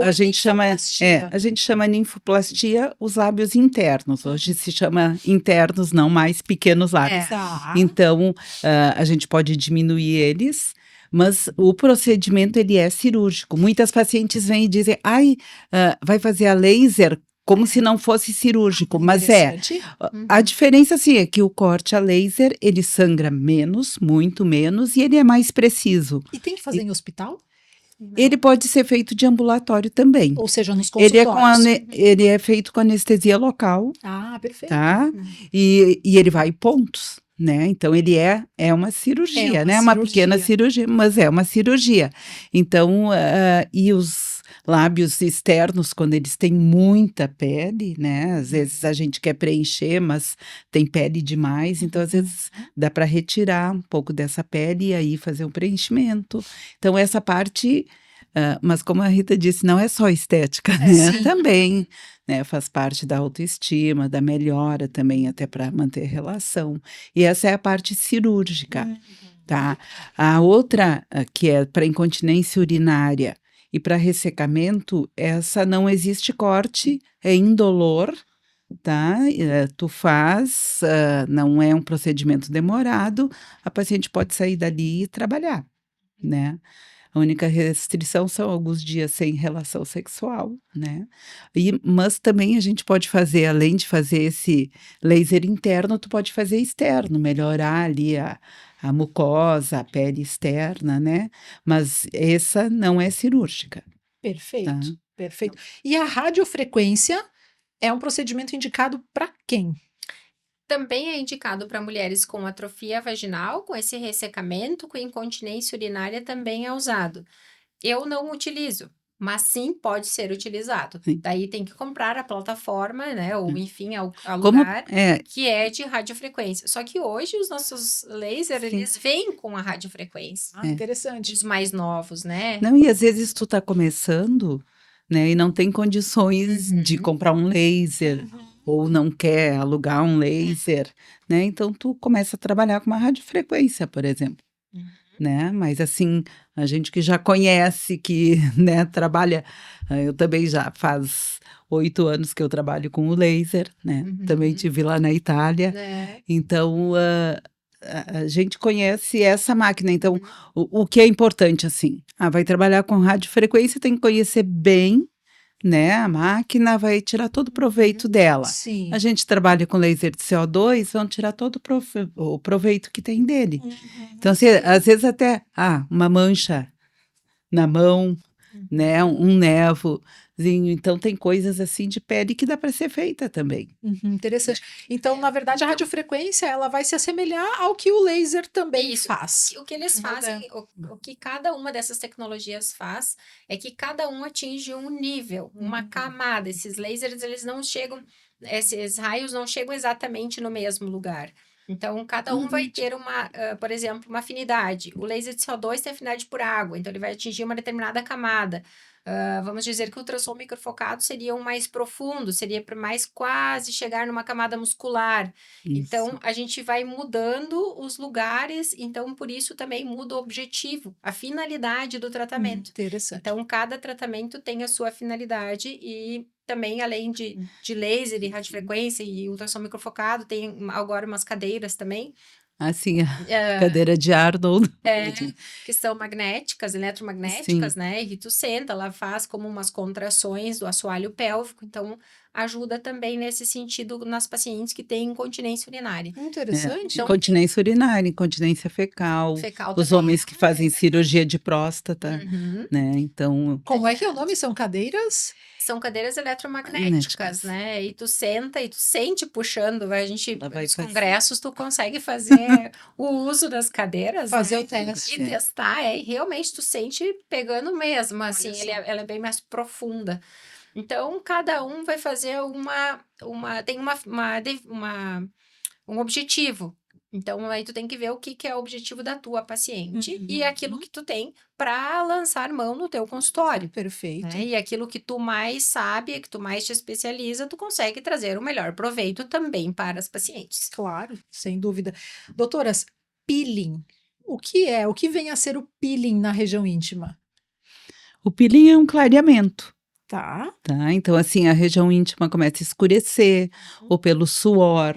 A gente chama ninfoplastia os lábios internos. Hoje se chama internos, não mais pequenos lábios. Então, a gente pode diminuir eles. Mas o procedimento, ele é cirúrgico. Muitas pacientes vêm e dizem, vai fazer a laser como se não fosse cirúrgico, mas Interessante. a diferença, assim, é que o corte a laser, ele sangra menos, muito menos, e ele é mais preciso. E tem que fazer em hospital? Ele pode ser feito de ambulatório também. Ou seja, nos Ele consultórios? ele é feito com anestesia local, Ah, perfeito. tá? E ele vai pontos, né? Então, ele é uma cirurgia, né? Uma pequena cirurgia, mas é uma cirurgia. Então, e os lábios externos, quando eles têm muita pele, né? Às vezes a gente quer preencher, mas tem pele demais, então às vezes dá para retirar um pouco dessa pele e aí fazer um preenchimento. Então, essa parte, mas como a Rita disse, não é só estética, né? Sim. Também, né? Faz parte da autoestima, da melhora também, até para manter relação. E essa é a parte cirúrgica, tá? A outra, que é para incontinência urinária, e para ressecamento, essa não existe corte, é indolor, tá? Tu faz, não é um procedimento demorado, a paciente pode sair dali e trabalhar, né? A única restrição são alguns dias sem relação sexual, né? Mas também a gente pode fazer, além de fazer esse laser interno, tu pode fazer externo, melhorar ali a mucosa, a pele externa, né? Mas essa não é cirúrgica. Perfeito, Tá. perfeito. E a radiofrequência é um procedimento indicado para quem? Também é indicado para mulheres com atrofia vaginal, com esse ressecamento, com incontinência urinária também é usado. Eu não utilizo, mas sim pode ser utilizado. Sim. Daí tem que comprar a plataforma, né? Ou enfim, a Como lugar é, que é de radiofrequência. Só que hoje os nossos lasers, Sim. eles vêm com a radiofrequência. Ah, interessante. Os mais novos, né? não, e às vezes tu tá começando, né, e não tem condições de comprar um laser, ou não quer alugar um laser, né? Então tu começa a trabalhar com uma radiofrequência, por exemplo, né? Mas assim, a gente que já conhece, que, né, trabalha, eu também já faz 8 anos que eu trabalho com o laser, né? Também tive lá na Itália. Então, a gente conhece essa máquina. Então, o que é importante, assim, vai trabalhar com radiofrequência, tem que conhecer bem, né? A máquina vai tirar todo o proveito dela. Sim. A gente trabalha com laser de CO2, vão tirar todo o proveito que tem dele. Então, assim, às vezes até, uma mancha na mão, né? Um névozinho. Então, tem coisas assim de pele que dá para ser feita também. Interessante. Então, na verdade, a radiofrequência ela vai se assemelhar ao que o laser também faz. O que eles fazem, o que cada uma dessas tecnologias faz, é que cada um atinge um nível, uma camada. Esses lasers, eles não chegam, esses raios não chegam exatamente no mesmo lugar. Então, cada um vai ter por exemplo, uma afinidade. O laser de CO2 tem afinidade por água, então ele vai atingir uma determinada camada. Vamos dizer que o ultrassom microfocado seria um mais profundo, seria para mais quase chegar numa camada muscular. Isso. Então, a gente vai mudando os lugares, então por isso também muda o objetivo, a finalidade do tratamento. Interessante. Então, cada tratamento tem a sua finalidade e também, além de laser e radiofrequência e ultrassom microfocado, tem agora umas cadeiras também. Assim, a cadeira de Arnold. Que são magnéticas, eletromagnéticas, né? E tu senta, ela faz como umas contrações do assoalho pélvico, então ajuda também nesse sentido nas pacientes que têm incontinência urinária. Interessante. Então, Incontinência urinária, incontinência fecal. Fecal Os também. homens que fazem cirurgia de próstata, né? Então, Como é que é o nome? São cadeiras? São cadeiras eletromagnéticas, né? E tu senta e tu sente puxando. A gente, nos congressos, tu consegue fazer o uso das cadeiras. Fazer né? o teste. E testar, e realmente tu sente pegando mesmo, assim, ela é bem mais profunda. Então, cada um vai fazer tem um objetivo. Então, aí tu tem que ver o que é o objetivo da tua paciente e aquilo que tu tem para lançar mão no teu consultório. Perfeito. Né? E aquilo que tu mais sabe, que tu mais te especializa, tu consegue trazer o melhor proveito também para as pacientes. Claro, sem dúvida. Doutoras, peeling. O que é? O que vem a ser o peeling na região íntima? o peeling é um clareamento. Tá. Então, assim, a região íntima começa a escurecer, ou pelo suor,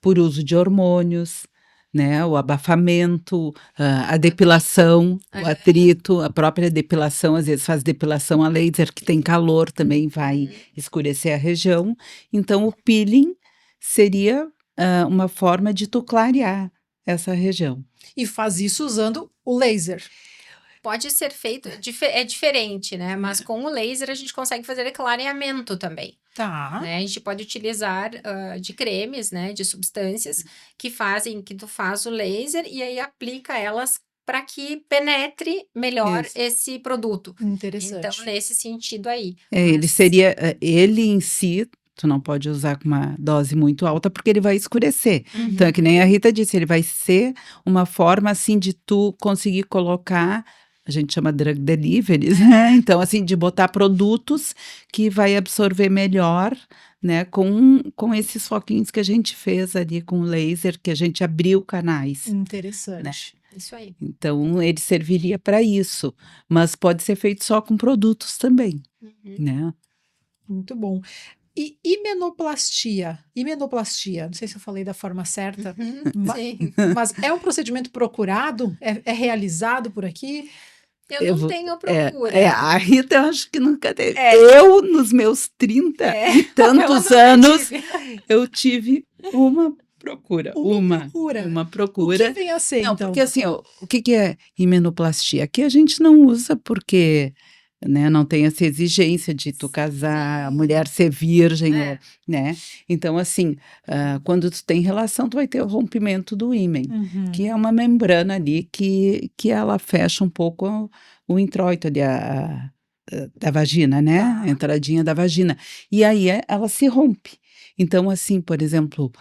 por uso de hormônios, né? O abafamento, a depilação, o atrito, a própria depilação, às vezes faz depilação a laser, que tem calor, também vai escurecer a região. Então, o peeling seria uma forma de tu clarear essa região. E faz isso usando o laser. Pode ser feito, é diferente, né? Mas com o laser a gente consegue fazer clareamento também. Tá. Né? A gente pode utilizar de cremes, né? De substâncias que tu faz o laser e aí aplica elas para que penetre melhor esse produto. Interessante. Então, nesse sentido aí. Ele em si, tu não pode usar com uma dose muito alta, porque ele vai escurecer. Então, é que nem a Rita disse, ele vai ser uma forma, assim, de tu conseguir colocar, a gente chama drug deliveries, né? Então, assim, de botar produtos que vai absorver melhor, né? Com esses foquinhos que a gente fez ali com o laser, que a gente abriu canais. Interessante. Né? Isso aí. Então, ele serviria para isso, mas pode ser feito só com produtos também, né? Muito bom. E himenoplastia? Himenoplastia, não sei se eu falei da forma certa, mas é um procedimento procurado? É realizado por aqui? Eu não tenho procura. A Rita, eu acho que nunca teve. Eu, nos meus 30 e tantos anos, eu tive uma procura. Uma procura. O que vem a ser, não, então? Porque assim, o que é himenoplastia? Aqui a gente não usa porque, né, não tem essa exigência de tu casar, a mulher ser virgem, né? Então, assim, quando tu tem relação, tu vai ter o rompimento do ímen, que é uma membrana ali que ela fecha um pouco o introito ali, da vagina, né? A entradinha da vagina. E aí ela se rompe. Então, assim, por exemplo,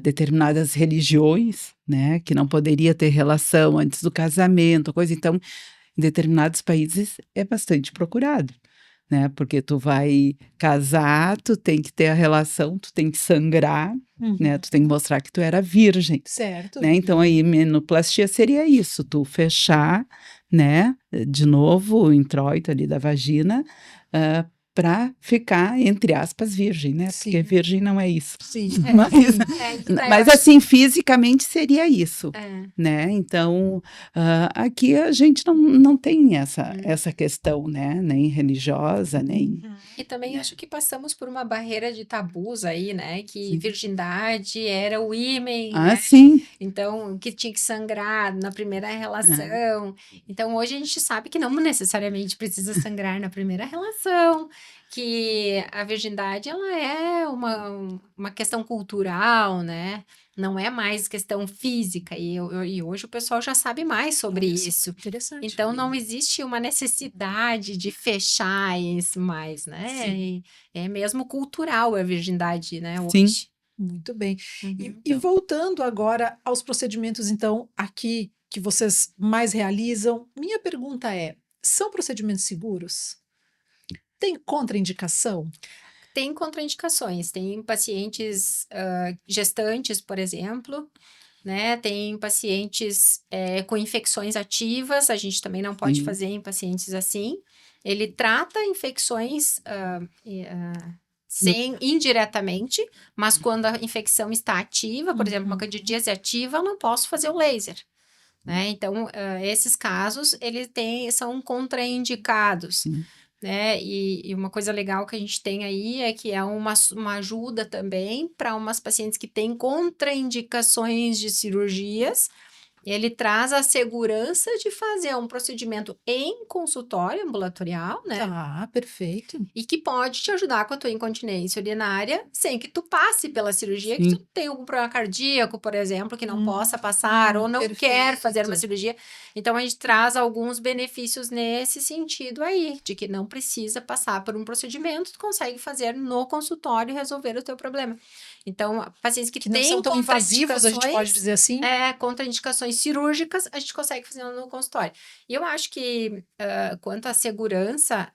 determinadas religiões, né, que não poderia ter relação antes do casamento, coisa, então, em determinados países é bastante procurado, né, porque tu vai casar, tu tem que ter a relação, tu tem que sangrar, né, tu tem que mostrar que tu era virgem. Certo. Né, então, a himenoplastia seria isso, tu fechar, né, de novo o introito ali da vagina, para ficar, entre aspas, virgem, né? Sim. Porque virgem não é isso. Sim. Mas assim, fisicamente seria isso, né? Então, aqui a gente não tem essa questão, né? Nem religiosa, nem... E também acho que passamos por uma barreira de tabus aí, né? Que virgindade era o ímen, né? Sim. Então, que tinha que sangrar na primeira relação. Então, hoje a gente sabe que não necessariamente precisa sangrar na primeira relação, que a virgindade, ela é uma questão cultural, né? Não é mais questão física, e hoje o pessoal já sabe mais sobre isso. Interessante. Então, não existe uma necessidade de fechar isso mais, né? É mesmo cultural a virgindade, né? Hoje. Sim. Muito bem. E voltando agora aos procedimentos, então, aqui que vocês mais realizam, minha pergunta é, são procedimentos seguros? Tem contraindicação? Tem contraindicações, tem pacientes gestantes, por exemplo, né? Tem pacientes com infecções ativas, a gente também não pode fazer em pacientes assim. Ele trata infecções indiretamente, mas quando a infecção está ativa, por exemplo, uma candidíase ativa, eu não posso fazer o laser. Né? Então, esses casos, são contraindicados. Né? E uma coisa legal que a gente tem aí é que é uma ajuda também para umas pacientes que têm contraindicações de cirurgias. Ele traz a segurança de fazer um procedimento em consultório ambulatorial, né? Ah, perfeito. E que pode te ajudar com a tua incontinência urinária sem que tu passe pela cirurgia, que tu tem algum problema cardíaco, por exemplo, que não possa passar ou não quer fazer uma cirurgia. Então, a gente traz alguns benefícios nesse sentido aí, de que não precisa passar por um procedimento, tu consegue fazer no consultório e resolver o teu problema. Então, pacientes que não têm são tão invasivos, a gente pode dizer assim? Contraindicações cirúrgicas, a gente consegue fazer no consultório. E eu acho que, quanto à segurança,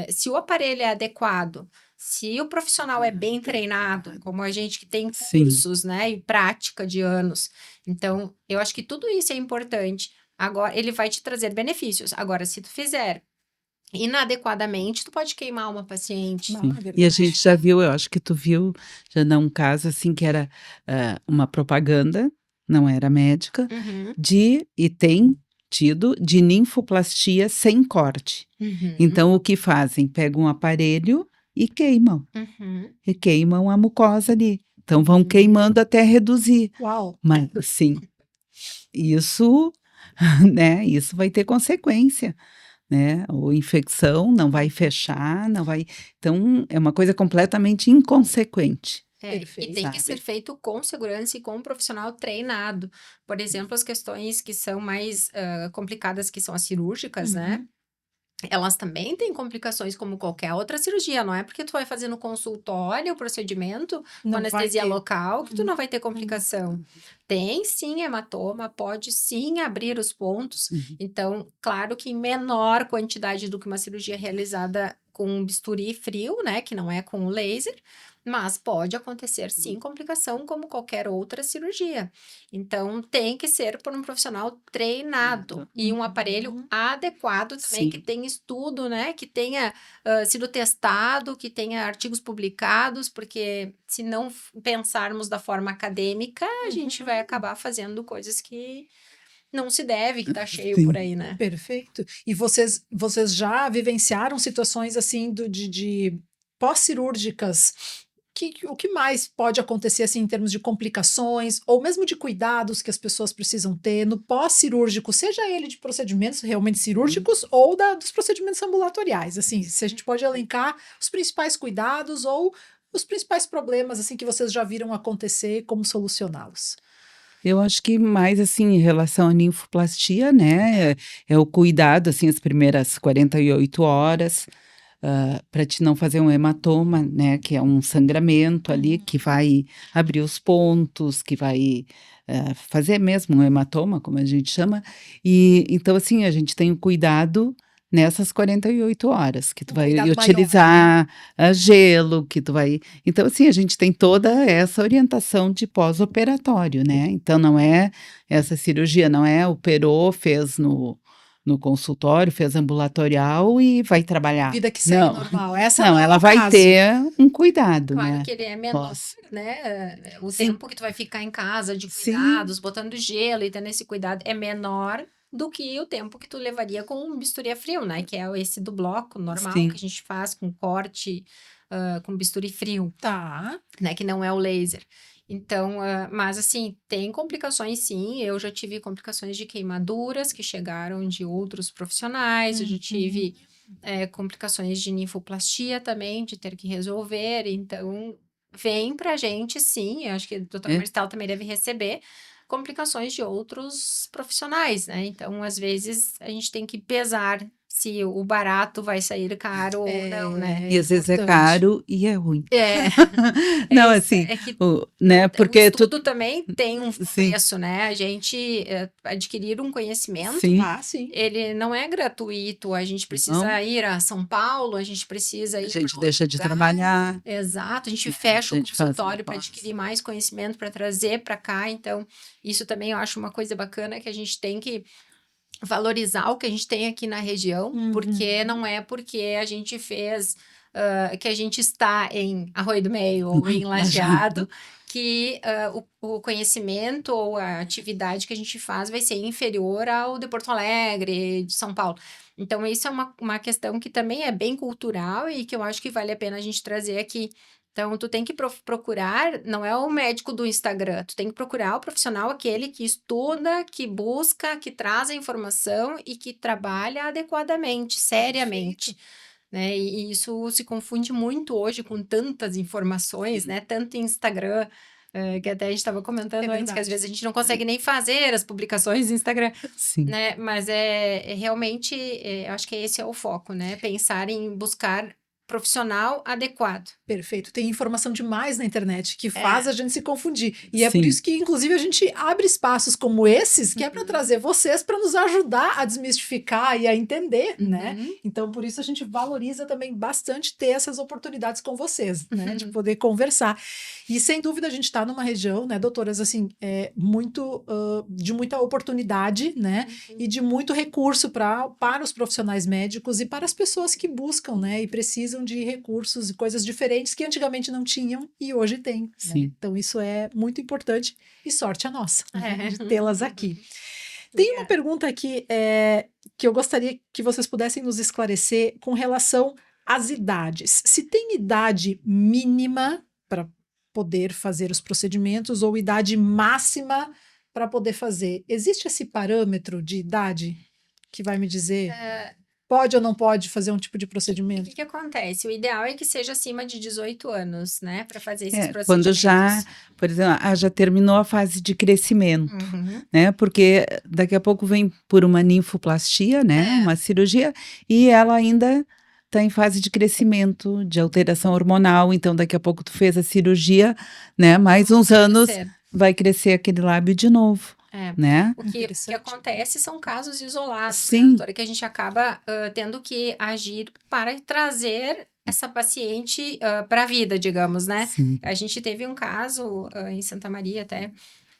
se o aparelho é adequado, se o profissional é bem treinado, como a gente que tem cursos, né, e prática de anos, então, eu acho que tudo isso é importante. Agora, ele vai te trazer benefícios. Agora, se tu fizer inadequadamente, tu pode queimar uma paciente. E a gente já viu, eu acho que tu viu já um caso assim que era uma propaganda, não era médica, Uhum. e tem tido de ninfoplastia sem corte. Uhum. Então, o que fazem? Pegam um aparelho e queimam. Uhum. E queimam a mucosa ali. Então, vão queimando até reduzir. Uau! Mas, sim, isso, né, isso vai ter consequência, né? Ou infecção, não vai fechar, não vai... Então, é uma coisa completamente inconsequente. E Perfeito. tem que Sabe? ser feito com segurança e com um profissional treinado. Por exemplo, as questões que são mais complicadas, que são as cirúrgicas, né? Uhum. Elas também têm complicações como qualquer outra cirurgia, não é porque tu vai fazer no consultório o procedimento com Não vai anestesia ter. local que tu não vai ter complicação. Tem sim hematoma, pode sim abrir os pontos. Então, claro que em menor quantidade do que uma cirurgia realizada com um bisturi frio, né, que não é com o laser, mas pode acontecer sim complicação como qualquer outra cirurgia. Então, tem que ser por um profissional treinado e um aparelho adequado também, que Sim. tenha estudo, né, que tenha sido testado, que tenha artigos publicados, porque se não pensarmos da forma acadêmica, a gente vai acabar fazendo coisas que não se deve, que tá cheio por Sim. aí, né? Perfeito. E vocês já vivenciaram situações assim de pós-cirúrgicas? O que mais pode acontecer assim em termos de complicações ou mesmo de cuidados que as pessoas precisam ter no pós-cirúrgico, seja ele de procedimentos realmente cirúrgicos ou dos procedimentos ambulatoriais? Assim, se a gente pode elencar os principais cuidados ou os principais problemas assim que vocês já viram acontecer e como solucioná-los. Eu acho que mais, assim, em relação à ninfoplastia, né, é o cuidado, assim, as primeiras 48 horas, para te não fazer um hematoma, né, que é um sangramento ali, que vai abrir os pontos, que vai fazer mesmo um hematoma, como a gente chama. E então, assim, a gente tem o cuidado nessas 48 horas, que tu vai cuidado maior, utilizar gelo, que tu vai... Então, assim, a gente tem toda essa orientação de pós-operatório, né? Então, não é essa cirurgia, não é operou, fez no consultório, fez ambulatorial e vai trabalhar. Vida que segue Não, normal. Essa não, não é ela o vai caso. ter um cuidado, Claro né? que ele é menor, Pós. né? O Sim. tempo que tu vai ficar em casa de Sim. cuidados, botando gelo e tendo esse cuidado é menor do que o tempo que tu levaria com um bisturi a frio, né? Que é esse do bloco normal Sim. que a gente faz com corte, com bisturi frio, Tá. né? Que não é o laser. Então, mas assim, tem complicações sim. Eu já tive complicações de queimaduras que chegaram de outros profissionais. Eu já tive complicações de ninfoplastia também, de ter que resolver. Então, vem pra gente sim. Eu acho que a doutora Maristela também deve receber complicações de outros profissionais, né? Então, às vezes, a gente tem que pesar se o barato vai sair caro ou não, né? E às vezes é importante. caro e é ruim. Não, assim, É que né, o porque estudo também tem um Sim. preço, né? A gente adquirir um conhecimento, Sim. Sim. ele não é gratuito. A gente precisa Não. ir a São Paulo, a gente precisa A ir gente pra deixa de lugar. trabalhar. Exato, a gente fecha a o gente faz consultório para pós. adquirir mais conhecimento, para trazer para cá. Então, isso também eu acho uma coisa bacana que a gente tem que valorizar o que a gente tem aqui na região, porque não é porque a gente fez, que a gente está em Arroio do Meio ou em Lajeado, que o conhecimento ou a atividade que a gente faz vai ser inferior ao de Porto Alegre, de São Paulo. Então, isso é uma questão que também é bem cultural e que eu acho que vale a pena a gente trazer aqui. Então, tu tem que procurar, não é o médico do Instagram, tu tem que procurar o profissional, aquele que estuda, que busca, que traz a informação e que trabalha adequadamente, seriamente, né? E isso se confunde muito hoje com tantas informações, né? Tanto Instagram, que até a gente estava comentando antes, que às vezes a gente não consegue nem fazer as publicações no Instagram, Sim. né? Mas realmente, acho que esse é o foco, né? Pensar em buscar profissional adequado. Perfeito. Tem informação demais na internet que faz a gente se confundir. E é Sim. por isso que, inclusive, a gente abre espaços como esses, que é para trazer vocês para nos ajudar a desmistificar e a entender, né? Então, por isso a gente valoriza também bastante ter essas oportunidades com vocês, né? De poder conversar. E sem dúvida a gente está numa região, né, doutoras, assim, de muita oportunidade, né? E de muito recurso para os profissionais médicos e para as pessoas que buscam, né? E precisam precisam de recursos e coisas diferentes que antigamente não tinham e hoje tem. Né? Sim. Então isso é muito importante e sorte a nossa de tê-las aqui. Tem uma pergunta aqui que eu gostaria que vocês pudessem nos esclarecer com relação às idades. Se tem idade mínima para poder fazer os procedimentos ou idade máxima para poder fazer. Existe esse parâmetro de idade que vai me dizer pode ou não pode fazer um tipo de procedimento? O que acontece? O ideal é que seja acima de 18 anos, né? Para fazer esses procedimentos. Quando já, por exemplo, já terminou a fase de crescimento, né? Porque daqui a pouco vem por uma ninfoplastia, né? Uma cirurgia, e ela ainda está em fase de crescimento, de alteração hormonal, então daqui a pouco tu fez a cirurgia, né? Mais uns anos vai crescer aquele lábio de novo. Né? O que acontece são casos isolados, Sim. né, doutora, que a gente acaba tendo que agir para trazer essa paciente para a vida, digamos, né? Sim. A gente teve um caso em Santa Maria até,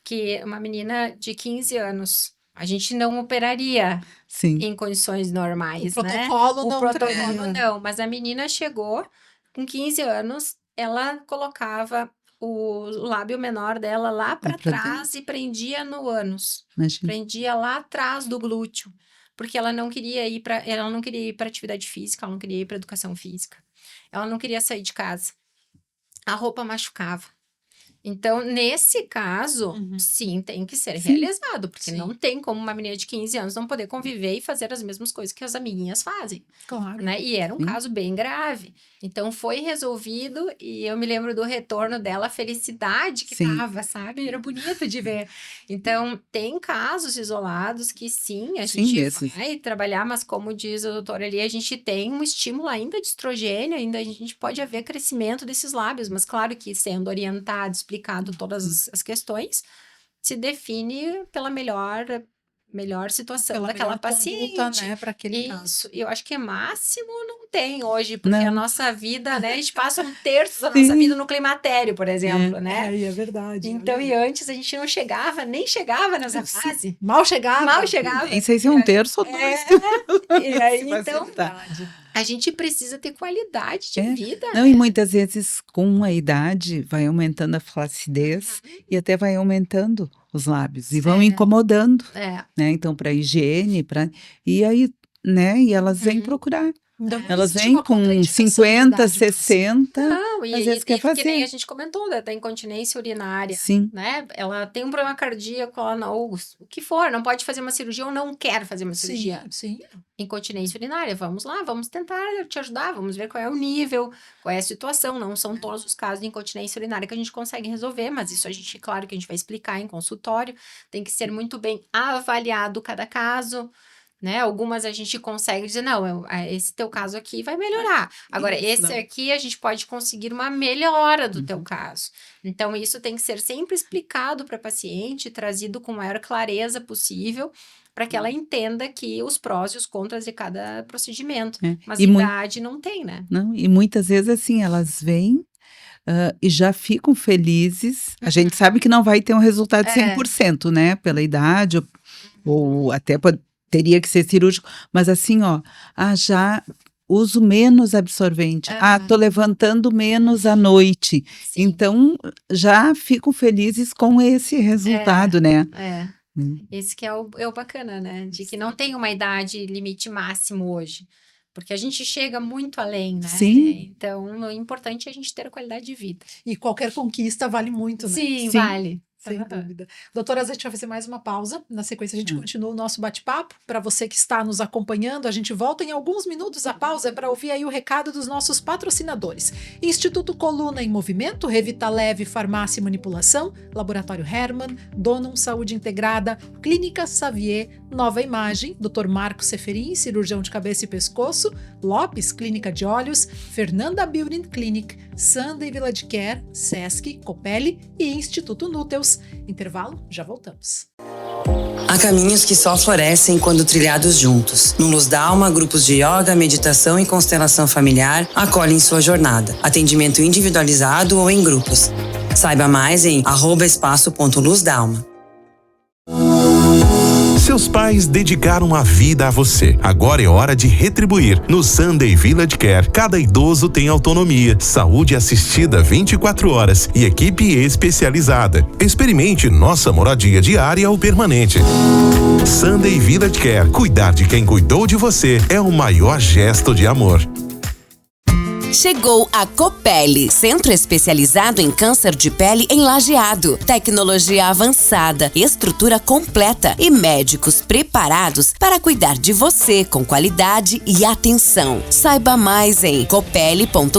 que uma menina de 15 anos, a gente não operaria em condições normais, o protocolo né? O protocolo não, mas a menina chegou com 15 anos, ela colocava o lábio menor dela lá para trás e prendia no ânus. Imagina. Prendia lá atrás do glúteo, porque ela não queria ir para atividade física, ela não queria ir para educação física. Ela não queria sair de casa. A roupa machucava. Então, nesse caso, sim, tem que ser realizado, porque não tem como uma menina de 15 anos não poder conviver e fazer as mesmas coisas que as amiguinhas fazem. Claro. Né? E era um caso bem grave. Então, foi resolvido e eu me lembro do retorno dela, a felicidade que tava, sabe? Era bonito de ver. Então, tem casos isolados que sim, a gente vai trabalhar, mas como diz a doutora ali, a gente tem um estímulo ainda de estrogênio, ainda a gente pode haver crescimento desses lábios, mas claro que sendo orientado, explicado todas as questões, se define pela melhor situação daquela paciente. Conduta, né, para aquele caso. Eu acho que máximo não tem hoje, porque a nossa vida, né, a gente passa um terço da nossa vida no climatério, por exemplo, né? É verdade. Então, e antes a gente não chegava, nem chegava nessa fase. Mal chegava. Nem sei se é um terço ou dois. E aí, então, a gente precisa ter qualidade de vida. Não, e muitas vezes com a idade vai aumentando a flacidez e até vai aumentando os lábios e vão incomodando, né? Então, para higiene, e aí, né? E elas vêm procurar. Então, elas vêm com 50, 60, não, às vezes quer fazer. Que nem a gente comentou, da incontinência urinária, né? Ela tem um problema cardíaco, ou o que for, não pode fazer uma cirurgia ou não quer fazer uma cirurgia. Sim. Incontinência urinária, vamos lá, vamos tentar te ajudar, vamos ver qual é o nível, qual é a situação. Não são todos os casos de incontinência urinária que a gente consegue resolver, mas isso claro que a gente vai explicar em consultório, tem que ser muito bem avaliado cada caso. Né? Algumas a gente consegue dizer, não, esse teu caso aqui vai melhorar. Agora, esse aqui a gente pode conseguir uma melhora do teu caso. Então, isso tem que ser sempre explicado para a paciente, trazido com a maior clareza possível, para que ela entenda que os prós e os contras de cada procedimento. Mas idade não tem, né? Não, e muitas vezes, assim, elas vêm e já ficam felizes. A gente sabe que não vai ter um resultado 100%, né? Pela idade, ou até teria que ser cirúrgico, mas assim, já uso menos absorvente. Tô levantando menos à noite. Então, já ficam felizes com esse resultado, né? Esse que é o bacana, né? De que não tem uma idade limite máximo hoje. Porque a gente chega muito além, né? Sim. Então, o importante é a gente ter a qualidade de vida. E qualquer conquista vale muito, né? Sim. Vale. Sem dúvida. Doutora, a gente vai fazer mais uma pausa. Na sequência, a gente continua o nosso bate-papo. Para você que está nos acompanhando, a gente volta em alguns minutos. A pausa é para ouvir aí o recado dos nossos patrocinadores. Instituto Coluna em Movimento, Revita Leve, Farmácia e Manipulação, Laboratório Hermann, Donum Saúde Integrada, Clínica Xavier, Nova Imagem, Dr. Marco Seferin, cirurgião de cabeça e pescoço, Lopes, Clínica de Olhos, Fernanda Building Clinic, Sunday Village Care, Sesc, Copelli e Instituto Núteus. Intervalo, já voltamos. Há caminhos que só florescem quando trilhados juntos. No Luz D'Alma, grupos de yoga, meditação e constelação familiar acolhem sua jornada. Atendimento individualizado ou em grupos. Saiba mais em @espaço.luzdalma. Seus pais dedicaram a vida a você. Agora é hora de retribuir. No Sunday Village Care, cada idoso tem autonomia, saúde assistida 24 horas e equipe especializada. Experimente nossa moradia diária ou permanente. Sunday Village Care. Cuidar de quem cuidou de você é o maior gesto de amor. Chegou a Copele, centro especializado em câncer de pele em Lajeado. Tecnologia avançada, estrutura completa e médicos preparados para cuidar de você com qualidade e atenção. Saiba mais em copele.com.br.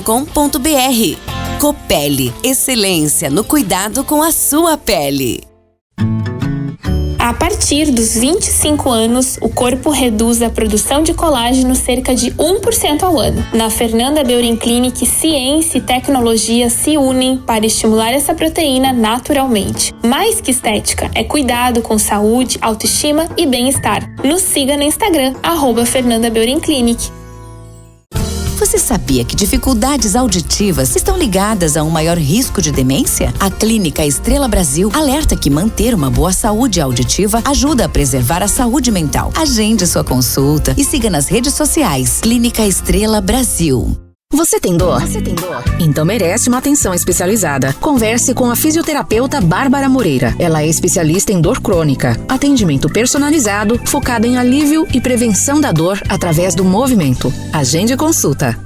Copele, excelência no cuidado com a sua pele. A partir dos 25 anos, o corpo reduz a produção de colágeno cerca de 1% ao ano. Na Fernanda Beurin Clinic, ciência e tecnologia se unem para estimular essa proteína naturalmente. Mais que estética, é cuidado com saúde, autoestima e bem-estar. Nos siga no Instagram, @Fernanda Beurin Clinic. Você sabia que dificuldades auditivas estão ligadas a um maior risco de demência? A Clínica Estrela Brasil alerta que manter uma boa saúde auditiva ajuda a preservar a saúde mental. Agende sua consulta e siga nas redes sociais. Clínica Estrela Brasil. Você tem dor? Então merece uma atenção especializada. Converse com a fisioterapeuta Bárbara Moreira. Ela é especialista em dor crônica. Atendimento personalizado, focado em alívio e prevenção da dor através do movimento. Agende consulta.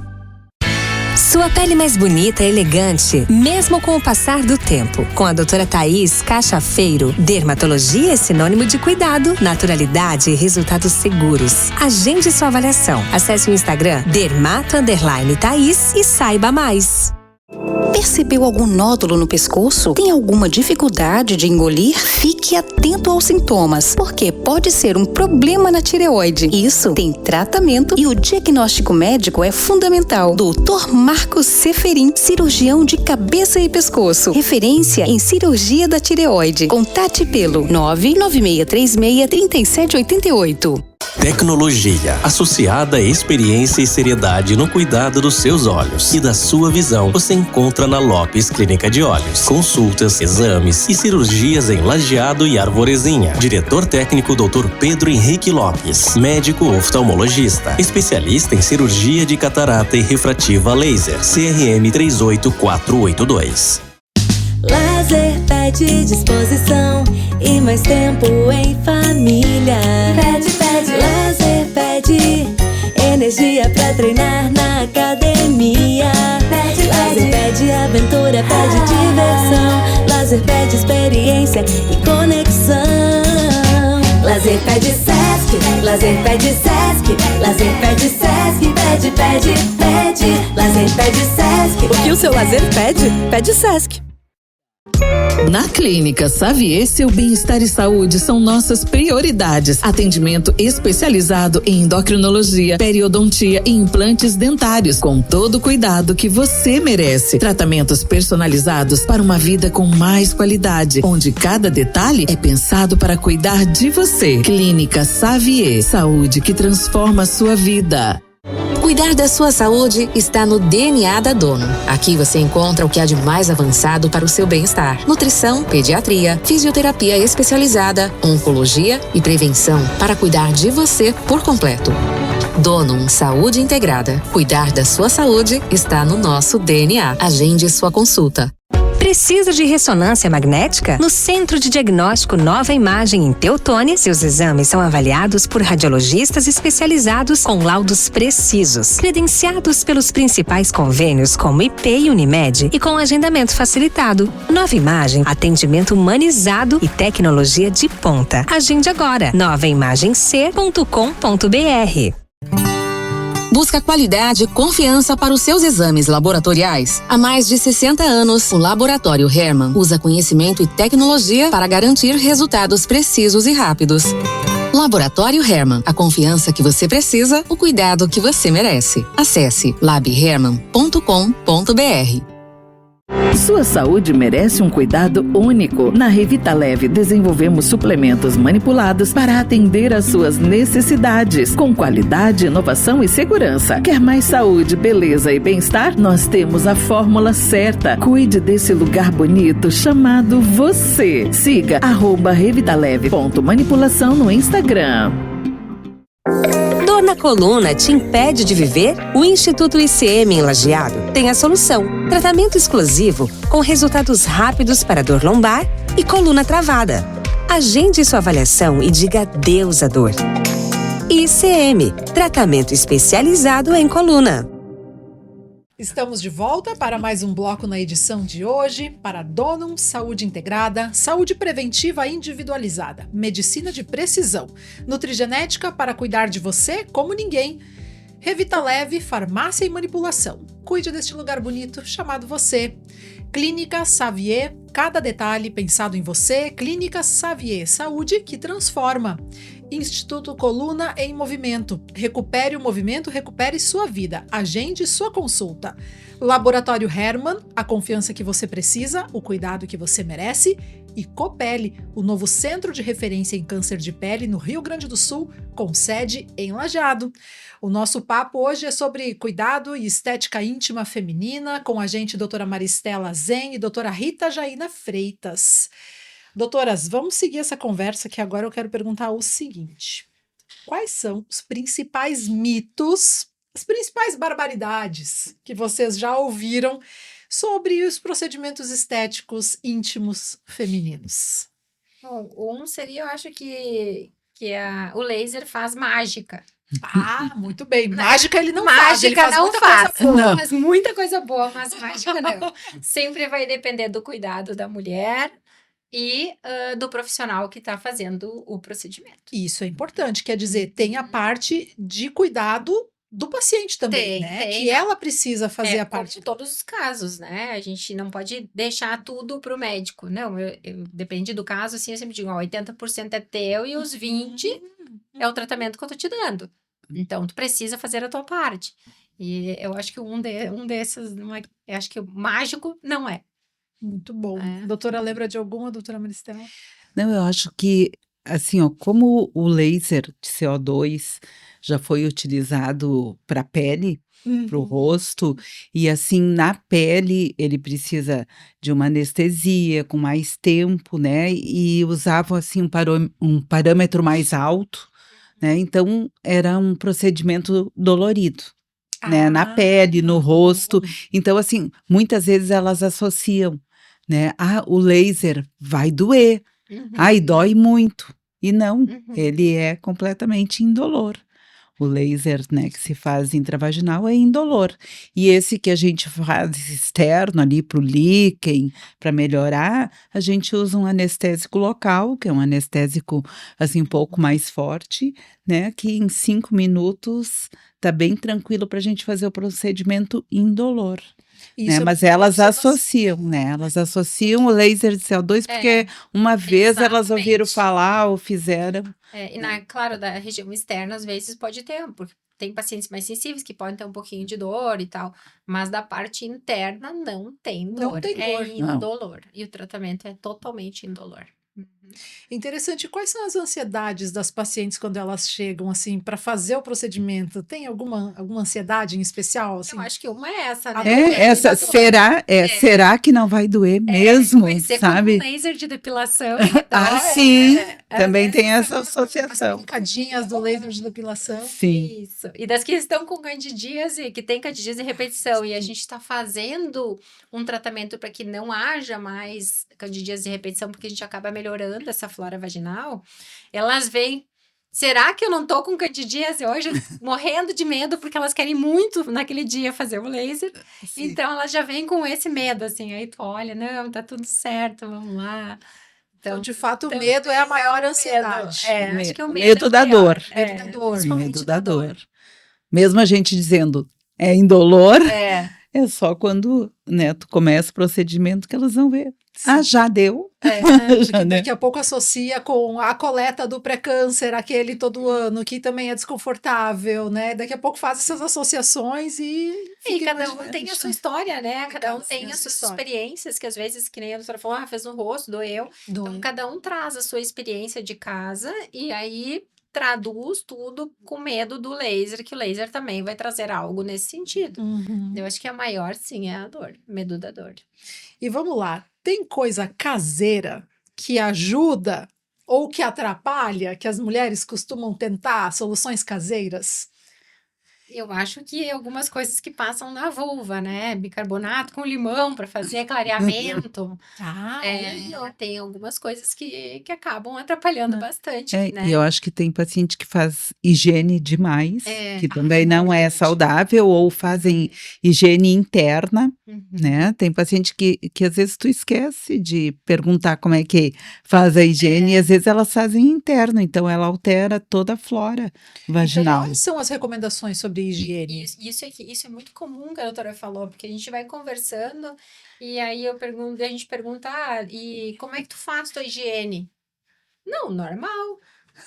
Sua pele mais bonita e elegante, mesmo com o passar do tempo. Com a doutora Thaís Cachafeiro, dermatologia é sinônimo de cuidado, naturalidade e resultados seguros. Agende sua avaliação. Acesse o Instagram dermato_Thaís e saiba mais. Percebeu algum nódulo no pescoço? Tem alguma dificuldade de engolir? Fique atento aos sintomas, porque pode ser um problema na tireoide. Isso tem tratamento e o diagnóstico médico é fundamental. Dr. Marcos Seferin, cirurgião de cabeça e pescoço. Referência em cirurgia da tireoide. Contate pelo 996363788. Tecnologia, associada à experiência e seriedade no cuidado dos seus olhos e da sua visão, você encontra na Lopes Clínica de Olhos. Consultas, exames e cirurgias em Lajeado e Arvorezinha. Diretor técnico Dr. Pedro Henrique Lopes, médico oftalmologista, especialista em cirurgia de catarata e refrativa laser, CRM 38482. Lazer pede disposição e mais tempo em família. Pede, lazer pede energia pra treinar na academia. Lazer pede aventura, pede diversão. Lazer pede experiência e conexão. Lazer pede Sesc, lazer pede Sesc, lazer pede Sesc, pede. Lazer pede Sesc. O que o seu lazer pede? Pede Sesc. Na Clínica Xavier, seu bem-estar e saúde são nossas prioridades. Atendimento especializado em endocrinologia, periodontia e implantes dentários, com todo o cuidado que você merece. Tratamentos personalizados para uma vida com mais qualidade, onde cada detalhe é pensado para cuidar de você. Clínica Xavier, saúde que transforma a sua vida. Cuidar da sua saúde está no DNA da Dono. Aqui você encontra o que há de mais avançado para o seu bem-estar: nutrição, pediatria, fisioterapia especializada, oncologia e prevenção para cuidar de você por completo. Dono, saúde integrada. Cuidar da sua saúde está no nosso DNA. Agende sua consulta. Precisa de ressonância magnética? No Centro de Diagnóstico Nova Imagem em Teutônia, seus exames são avaliados por radiologistas especializados com laudos precisos, credenciados pelos principais convênios como IP e Unimed e com agendamento facilitado. Nova Imagem, atendimento humanizado e tecnologia de ponta. Agende agora, novaimagemc.com.br. Busca qualidade e confiança para os seus exames laboratoriais. Há mais de 60 anos, o Laboratório Hermann usa conhecimento e tecnologia para garantir resultados precisos e rápidos. Laboratório Hermann, a confiança que você precisa, o cuidado que você merece. Acesse labhermann.com.br. Sua saúde merece um cuidado único. Na Revita Leve, desenvolvemos suplementos manipulados para atender às suas necessidades, com qualidade, inovação e segurança. Quer mais saúde, beleza e bem-estar? Nós temos a fórmula certa. Cuide desse lugar bonito chamado você. Siga @revitaleve.manipulação no Instagram. Dor na coluna te impede de viver? O Instituto ICM em Lajeado tem a solução. Tratamento exclusivo com resultados rápidos para dor lombar e coluna travada. Agende sua avaliação e diga adeus à dor. ICM, tratamento especializado em coluna. Estamos de volta para mais um bloco na edição de hoje para Donum Saúde Integrada, Saúde Preventiva Individualizada, Medicina de Precisão, Nutrigenética para cuidar de você como ninguém, Revita Leve, Farmácia e Manipulação. Cuide deste lugar bonito chamado você. Clínica Savier, cada detalhe pensado em você. Clínica Savier, saúde que transforma. Instituto Coluna em Movimento. Recupere o movimento, recupere sua vida. Agende sua consulta. Laboratório Hermann, a confiança que você precisa, o cuidado que você merece. E Copele, o novo centro de referência em câncer de pele no Rio Grande do Sul, com sede em Lajeado. O nosso papo hoje é sobre cuidado e estética íntima feminina, com a gente doutora Maristela Zen e doutora Rita Jaina Freitas. Doutoras, vamos seguir essa conversa que agora eu quero perguntar o seguinte: quais são os principais mitos, as principais barbaridades que vocês já ouviram sobre os procedimentos estéticos íntimos femininos? Bom, seria, eu acho que o laser faz mágica. Ah, muito bem. Mágica ele não faz. Mágica Ele não faz. Não. Faz muita coisa boa, mas mágica não. Sempre vai depender do cuidado da mulher e do profissional que está fazendo o procedimento. Isso é importante, quer dizer, tem a parte de cuidado do paciente também, né? Que ela precisa fazer a parte. Em todos os casos, né? A gente não pode deixar tudo para o médico. Não, depende do caso, assim, eu sempre digo, 80% é teu e os 20% é o tratamento que eu tô te dando. Então, tu precisa fazer a tua parte. E eu acho que um desses, eu acho que o mágico não é. Muito bom. Doutora, lembra de alguma, doutora Maristela? Não, eu acho que, assim, ó, como o laser de CO2 já foi utilizado para a pele, para o rosto, e assim, na pele ele precisa de uma anestesia com mais tempo, né? E usavam, assim, um parâmetro mais alto, né? Então, era um procedimento dolorido. Né, na pele, no rosto. Então, assim, muitas vezes elas associam, né? O laser vai doer. E dói muito. E não, ele é completamente indolor. O laser, né, que se faz intravaginal é indolor. E esse que a gente faz externo ali pro líquen, para melhorar, a gente usa um anestésico local, que é um anestésico, assim, um pouco mais forte, né, que em 5 minutos tá bem tranquilo para a gente fazer o procedimento indolor. Né? Mas elas associam, né? Elas associam o laser de CO2 porque uma vez elas ouviram falar ou fizeram. Claro, da região externa, às vezes pode ter, porque tem pacientes mais sensíveis que podem ter um pouquinho de dor e tal, mas da parte interna não tem dor. Não tem dor. É indolor. E o tratamento é totalmente indolor. Interessante. Quais são as ansiedades das pacientes quando elas chegam assim para fazer o procedimento? Tem alguma ansiedade em especial? Assim? Eu acho que uma é essa, né? Será que não vai doer mesmo, sabe? Com laser de depilação. Sim. Também tem essa associação. As picadinhas do laser de depilação. Sim. Isso. E das que estão com candidíase, que tem candidíase e repetição, e a gente está fazendo um tratamento para que não haja mais candidíase e repetição, porque a gente acaba melhorando essa flora vaginal, elas vêm, será que eu não tô com candidíase hoje? Morrendo de medo, porque elas querem muito naquele dia fazer o laser, então elas já vêm com esse medo, assim, aí tu olha, não, tá tudo certo, vamos lá. Então, de fato, o medo é a maior ansiedade. Acho que o medo da dor. Medo da dor. Medo da dor. Mesmo a gente dizendo, é indolor, É só quando, né, tu começa o procedimento que elas vão ver. Ah, já deu. Porque daqui a pouco associa com a coleta do pré-câncer, aquele todo ano, que também é desconfortável, né? Daqui a pouco faz essas associações e cada um tem a sua história, né? Cada um tem as suas experiências, que às vezes, que nem a doutora falou, fez no rosto, doeu. Então, cada um traz a sua experiência de casa e aí traduz tudo com medo do laser, que o laser também vai trazer algo nesse sentido. Eu acho que a maior, sim, é a dor, medo da dor. E vamos lá, tem coisa caseira que ajuda ou que atrapalha, que as mulheres costumam tentar soluções caseiras? Eu acho que algumas coisas que passam na vulva, né? Bicarbonato com limão para fazer clareamento. Tem algumas coisas que acabam atrapalhando bastante, né? E eu acho que tem paciente que faz higiene demais, que também não é saudável, ou fazem higiene interna, né? Tem paciente que às vezes tu esquece de perguntar como é que faz a higiene, e às vezes elas fazem interno, então ela altera toda a flora vaginal. Então, quais são as recomendações sobre higiene? Isso é muito comum que a doutora falou, porque a gente vai conversando e aí a gente pergunta, e como é que tu faz tua higiene? Não, normal.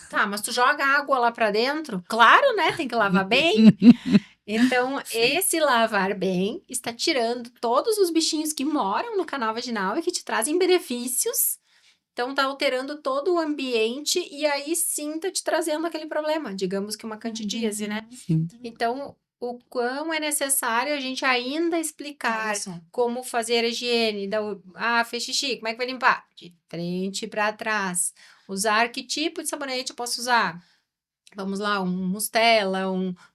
Tá, mas tu joga água lá pra dentro? Claro, né? Tem que lavar bem. Então, esse lavar bem está tirando todos os bichinhos que moram no canal vaginal e que te trazem benefícios. Então, tá alterando todo o ambiente e aí sim tá te trazendo aquele problema, digamos que uma candidíase, né? Sim. Então, o quão é necessário a gente ainda explicar como fazer a higiene. Fez xixi, como é que vai limpar? De frente para trás. Usar que tipo de sabonete eu posso usar? Vamos lá, um Mustela,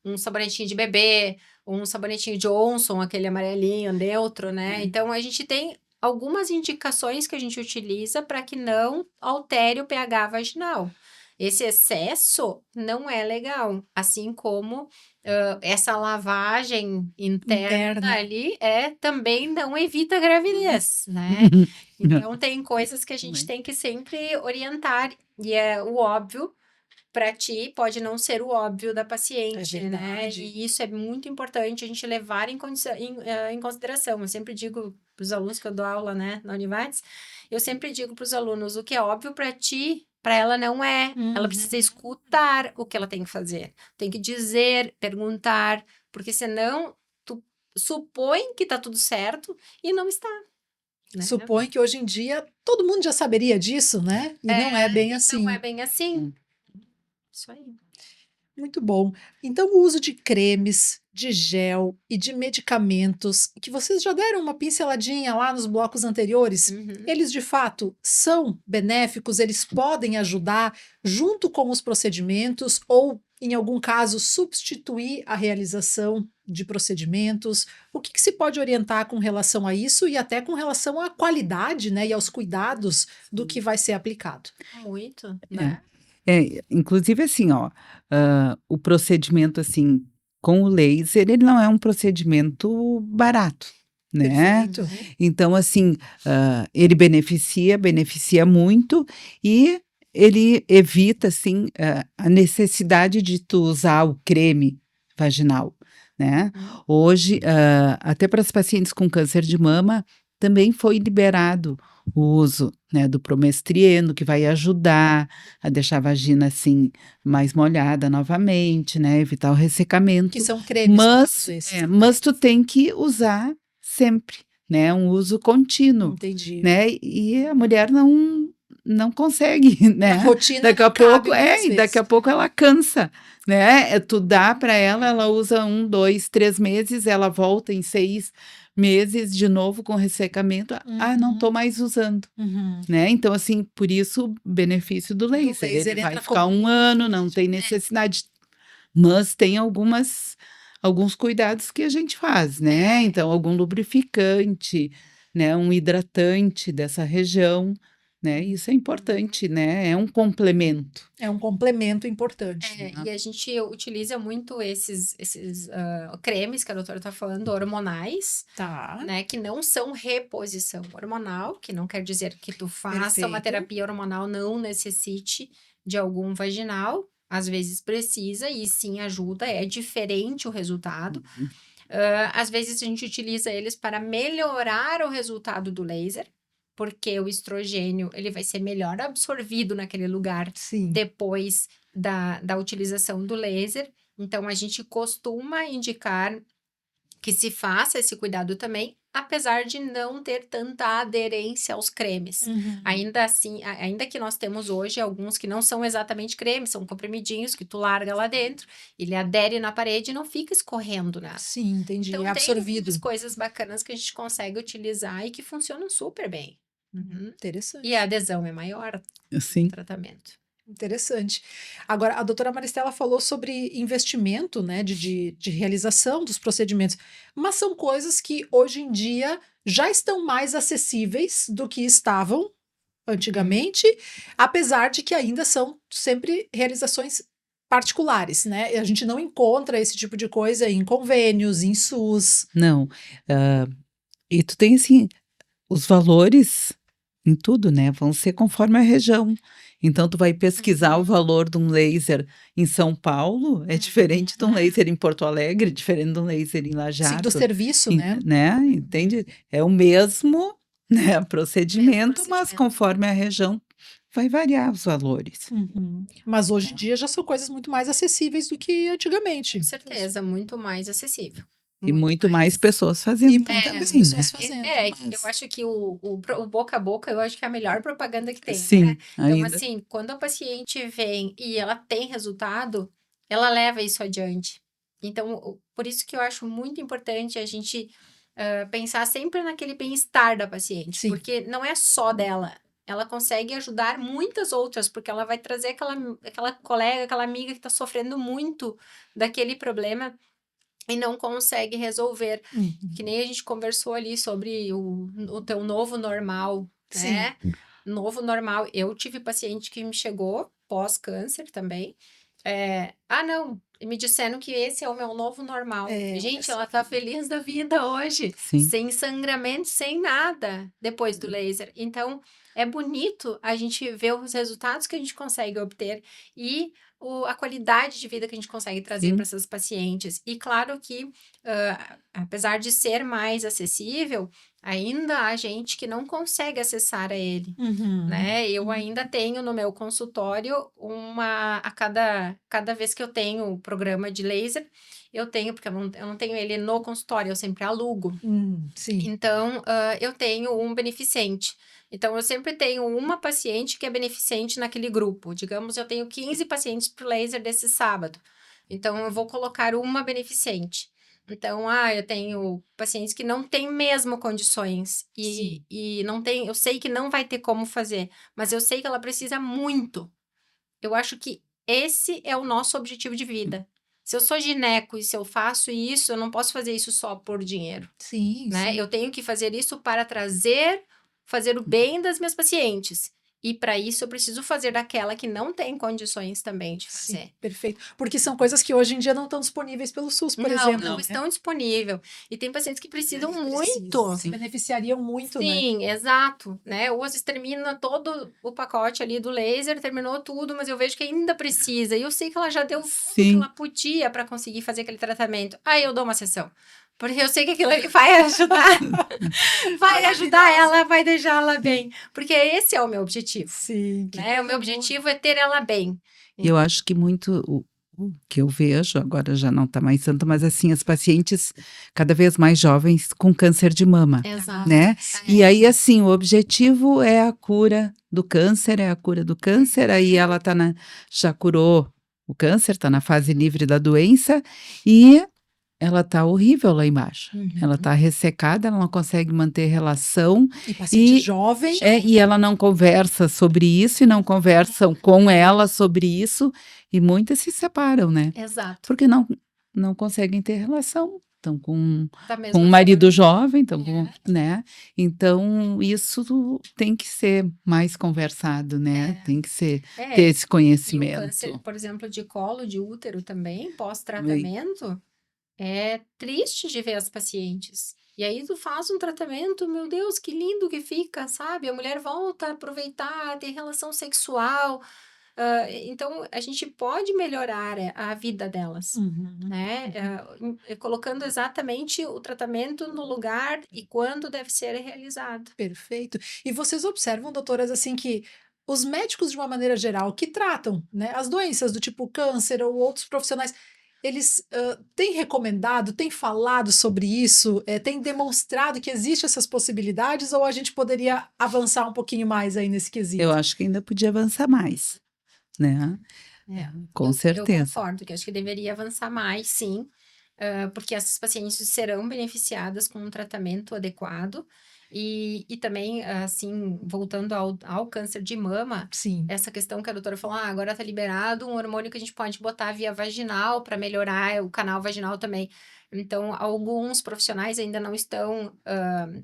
um sabonetinho de bebê, um sabonetinho Johnson, aquele amarelinho, neutro, né? Então, a gente tem algumas indicações que a gente utiliza para que não altere o pH vaginal. Esse excesso não é legal, assim como essa lavagem interna ali também não evita a gravidez, né? Então, tem coisas que a gente tem que sempre orientar, e é o óbvio para ti pode não ser o óbvio da paciente, né? E isso é muito importante a gente levar em consideração. Eu sempre digo para os alunos que eu dou aula, né, na Univates, eu sempre digo para os alunos, o que é óbvio para ti, para ela não é. Ela precisa escutar o que ela tem que fazer. Tem que dizer, perguntar, porque senão tu supõe que tá tudo certo e não está. Né? Supõe que hoje em dia todo mundo já saberia disso, né? E não é bem assim. Não é bem assim. Isso aí. Muito bom. Então, o uso de cremes, de gel e de medicamentos, que vocês já deram uma pinceladinha lá nos blocos anteriores, eles de fato são benéficos, eles podem ajudar junto com os procedimentos ou, em algum caso, substituir a realização de procedimentos. O que se pode orientar com relação a isso e até com relação à qualidade, né, e aos cuidados do que vai ser aplicado? Muito, né? Inclusive assim, o procedimento assim, com o laser, ele não é um procedimento barato, né? Perfeito. Então, assim, ele beneficia muito e ele evita, assim, a necessidade de tu usar o creme vaginal, né? Hoje, até para as pacientes com câncer de mama, também foi liberado o uso, né, do promestrieno, que vai ajudar a deixar a vagina assim mais molhada novamente, né, evitar o ressecamento. Que são cremes. Mas tu tem que usar sempre, né, um uso contínuo. Entendi. Né, e a mulher não consegue, né? A rotina daqui a pouco ela cansa, né? Tu dá para ela usa 1, 2, 3 meses, ela volta em 6 meses de novo com ressecamento. Não tô mais usando, né? Então, assim, por isso o benefício do laser. Ele vai ficar 1 ano, não tem necessidade. Mas tem alguns cuidados que a gente faz, né? Então, algum lubrificante, né? Um hidratante dessa região, né? Isso é importante, né? É um complemento. É um complemento importante. E a gente utiliza muito esses cremes que a doutora está falando, hormonais, né? Que não são reposição hormonal, que não quer dizer que tu faça uma terapia hormonal, não necessite de algum vaginal. Às vezes precisa e sim ajuda, é diferente o resultado. Às vezes a gente utiliza eles para melhorar o resultado do laser, porque o estrogênio ele vai ser melhor absorvido naquele lugar depois da utilização do laser. Então, a gente costuma indicar que se faça esse cuidado também, apesar de não ter tanta aderência aos cremes. Ainda assim, ainda que nós temos hoje alguns que não são exatamente cremes, são comprimidinhos que tu larga lá dentro, ele adere na parede e não fica escorrendo nada. Sim, entendi. Então, É tem absorvido. algumas coisas bacanas que a gente consegue utilizar e que funcionam super bem. Interessante. E a adesão é maior Sim. no tratamento. Interessante. Agora, a doutora Maristela falou sobre investimento, né, de realização dos procedimentos, mas são coisas que hoje em dia já estão mais acessíveis do que estavam antigamente, apesar de que ainda são sempre realizações particulares, né? A gente não encontra esse tipo de coisa em convênios, em SUS. Não. E tu tem, assim, os valores em tudo, né? Vão ser conforme a região. Então, tu vai pesquisar o valor de um laser em São Paulo, é diferente de um laser em Porto Alegre, diferente de um laser em Lajeado. Sim, do serviço, né? Entende? É o mesmo, né, procedimento, mas conforme a região vai variar os valores. Mas hoje em dia já são coisas muito mais acessíveis do que antigamente. Com certeza, muito mais acessível. E muito mais pessoas fazendo também, né? Eu acho que o boca a boca, eu acho que é a melhor propaganda que tem, Sim, né? Então, ainda. assim, quando a paciente vem e ela tem resultado, ela leva isso adiante. Então, por isso que eu acho muito importante a gente pensar sempre naquele bem-estar da paciente, porque não é só dela. Ela consegue ajudar muitas outras, porque ela vai trazer aquela colega, aquela amiga que está sofrendo muito daquele problema e não consegue resolver. Que nem a gente conversou ali sobre o teu novo normal, né? Novo normal. Eu tive paciente que me chegou pós-câncer também. Não, me disseram que esse é o meu novo normal. Gente, ela tá feliz da vida hoje. Sem sangramento, sem nada, depois do laser. Então, é bonito a gente ver os resultados que a gente consegue obter e a qualidade de vida que a gente consegue trazer para essas pacientes. E claro que, apesar de ser mais acessível, ainda há gente que não consegue acessar a ele, né? Eu ainda tenho no meu consultório cada vez que eu tenho o programa de laser, eu tenho, porque eu não tenho ele no consultório, eu sempre alugo. Então, eu tenho um beneficente. Então, eu sempre tenho uma paciente que é beneficente naquele grupo. Digamos, eu tenho 15 pacientes para o laser desse sábado. Então, eu vou colocar uma beneficente. Então, eu tenho pacientes que não têm mesmo condições. E não tem, eu sei que não vai ter como fazer. Mas eu sei que ela precisa muito. Eu acho que esse é o nosso objetivo de vida. Se eu sou gineco e se eu faço isso, eu não posso fazer isso só por dinheiro. Né? Eu tenho que fazer isso para fazer o bem das minhas pacientes. E para isso eu preciso fazer daquela que não tem condições também de fazer. Perfeito. Porque são coisas que hoje em dia não estão disponíveis pelo SUS, por exemplo. Não estão disponíveis. E tem pacientes que precisam muito. Se beneficiariam muito, Sim, exato. Né? Ou às vezes termina todo o pacote ali do laser, terminou tudo, mas eu vejo que ainda precisa. E eu sei que ela já deu tudo que ela podia para conseguir fazer aquele tratamento. Aí eu dou uma sessão. Porque eu sei que aquilo ali vai ajudar. Vai ajudar ela, vai deixar ela bem. Porque esse é o meu objetivo. Né? O meu objetivo é ter ela bem. E eu acho que muito o que eu vejo, agora já não está mais tanto, mas assim, as pacientes cada vez mais jovens com câncer de mama. Exato. Né? E aí, assim, o objetivo é a cura do câncer, aí ela já curou o câncer, está na fase livre da doença e ela tá horrível lá embaixo. Ela tá ressecada, ela não consegue manter relação. E paciente jovem. E ela não conversa sobre isso, e não conversam com ela sobre isso. E muitas se separam, né? Exato. Porque não conseguem ter relação. Estão com um marido jovem, né? Então, isso tem que ser mais conversado, né? Tem que ter esse conhecimento. E o câncer, por exemplo, de colo, de útero também, pós-tratamento... É triste de ver as pacientes. E aí tu faz um tratamento, meu Deus, que lindo que fica, sabe? A mulher volta a aproveitar, ter relação sexual. Então, a gente pode melhorar a vida delas, né? Colocando exatamente o tratamento no lugar e quando deve ser realizado. Perfeito. E vocês observam, doutoras, assim, que os médicos, de uma maneira geral, que tratam, né, as doenças do tipo câncer ou outros profissionais, eles têm recomendado, têm falado sobre isso, têm demonstrado que existem essas possibilidades, ou a gente poderia avançar um pouquinho mais aí nesse Eu quesito? acho que ainda podia avançar mais, né? Com Eu certeza. concordo que acho que deveria avançar mais, sim, porque essas pacientes serão beneficiadas com um tratamento adequado. E também, assim, voltando ao câncer de mama, Sim. essa questão que a doutora falou, agora está liberado um hormônio que a gente pode botar via vaginal para melhorar o canal vaginal também. Então, alguns profissionais ainda não estão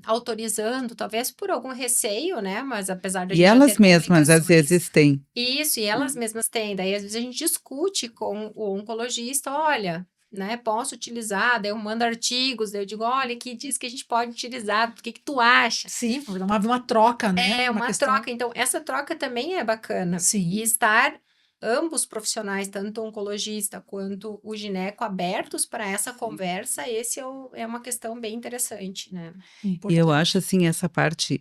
autorizando, talvez por algum receio, né? Mas apesar da E gente já elas ter mesmas, às publicações. vezes, têm. Isso, e elas mesmas têm. Daí, às vezes, a gente discute com o oncologista, olha, né, posso utilizar, daí eu mando artigos, daí eu digo, olha, aqui diz que a gente pode utilizar, o que que tu acha? Sim, uma troca, né? É uma questão... troca, então essa troca também é bacana. Sim. E estar ambos profissionais, tanto o oncologista quanto o gineco, abertos para essa conversa, esse é uma questão bem interessante, né? E eu acho, assim, essa parte,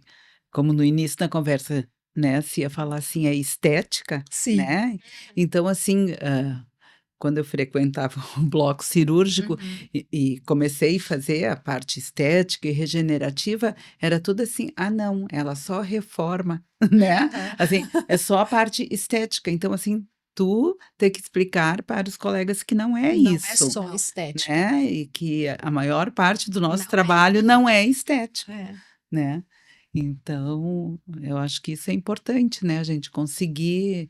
como no início da conversa, né, se ia falar assim, a estética, Sim. né? Então, assim, quando eu frequentava o bloco cirúrgico e comecei a fazer a parte estética e regenerativa, era tudo assim, não, ela só reforma, né? Assim, é só a parte estética. Então, assim, tu tem que explicar para os colegas que não é Não isso. é só estética. Né? E que a maior parte do nosso trabalho não é estética, né? Então, eu acho que isso é importante, né? A gente conseguir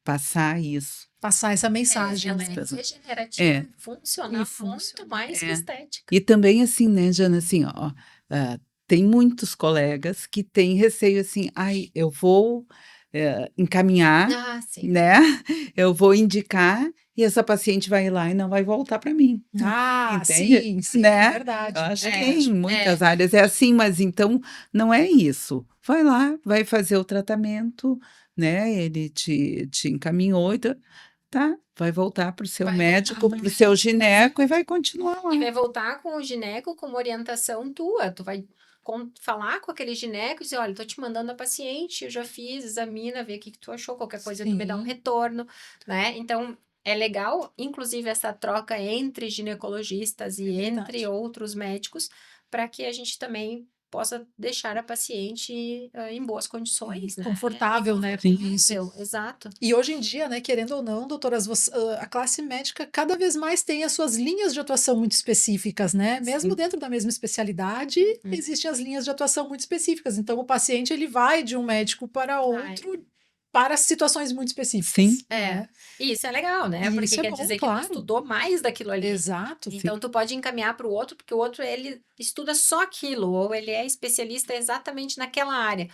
passar isso. Passar essa mensagem, Ela né? é regenerativa e funcional muito mais que estética. E também assim, né, Jana, assim, ó, tem muitos colegas que têm receio assim, eu vou encaminhar, Sim. né? Eu vou indicar e essa paciente vai ir lá e não vai voltar para mim. Entende? Sim, Né? é verdade. Eu acho que em muitas áreas é assim, mas então não é isso. Vai lá, vai fazer o tratamento, né? Ele te encaminhou, tá? Vai voltar para o seu médico, para o seu gineco e vai continuar lá. E vai voltar com o gineco com uma orientação tua. Tu vai falar com aquele gineco e dizer, olha, tô te mandando a paciente, eu já fiz, examina, vê o que tu achou, qualquer coisa tu me dá um retorno, né? Então, é legal, inclusive, essa troca entre ginecologistas e entre outros médicos, para que a gente também possa deixar a paciente em boas condições, né? Confortável, né? Isso. Exato. E hoje em dia, né, querendo ou não, doutoras, a classe médica cada vez mais tem as suas linhas de atuação muito específicas, né? Mesmo dentro da mesma especialidade, existem as linhas de atuação muito específicas. Então, o paciente, ele vai de um médico para outro para situações muito específicas. Sim. Isso é legal, né? Porque Isso é quer bom, dizer que claro. tu estudou mais daquilo ali. Exato. Então, tu pode encaminhar para o outro, porque o outro, ele estuda só aquilo, ou ele é especialista exatamente naquela área.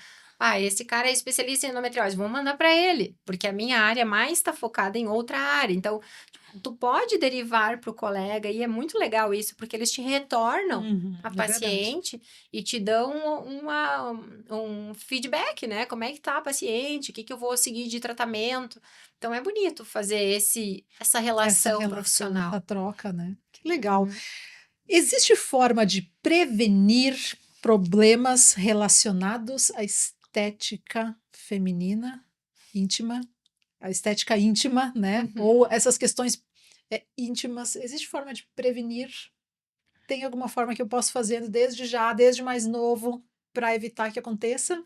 Esse cara é especialista em endometriose, vou mandar para ele, porque a minha área mais está focada em outra área. Então, tu pode derivar para o colega, e é muito legal isso, porque eles te retornam a paciente e te dão um feedback, né? Como é que tá a paciente, o que eu vou seguir de tratamento. Então, é bonito fazer essa relação profissional. Essa troca, né? Que legal. Existe forma de prevenir problemas relacionados à estética feminina, íntima, a estética íntima, né? Ou essas questões íntimas. Existe forma de prevenir? Tem alguma forma que eu posso fazer desde mais novo, para evitar que aconteça?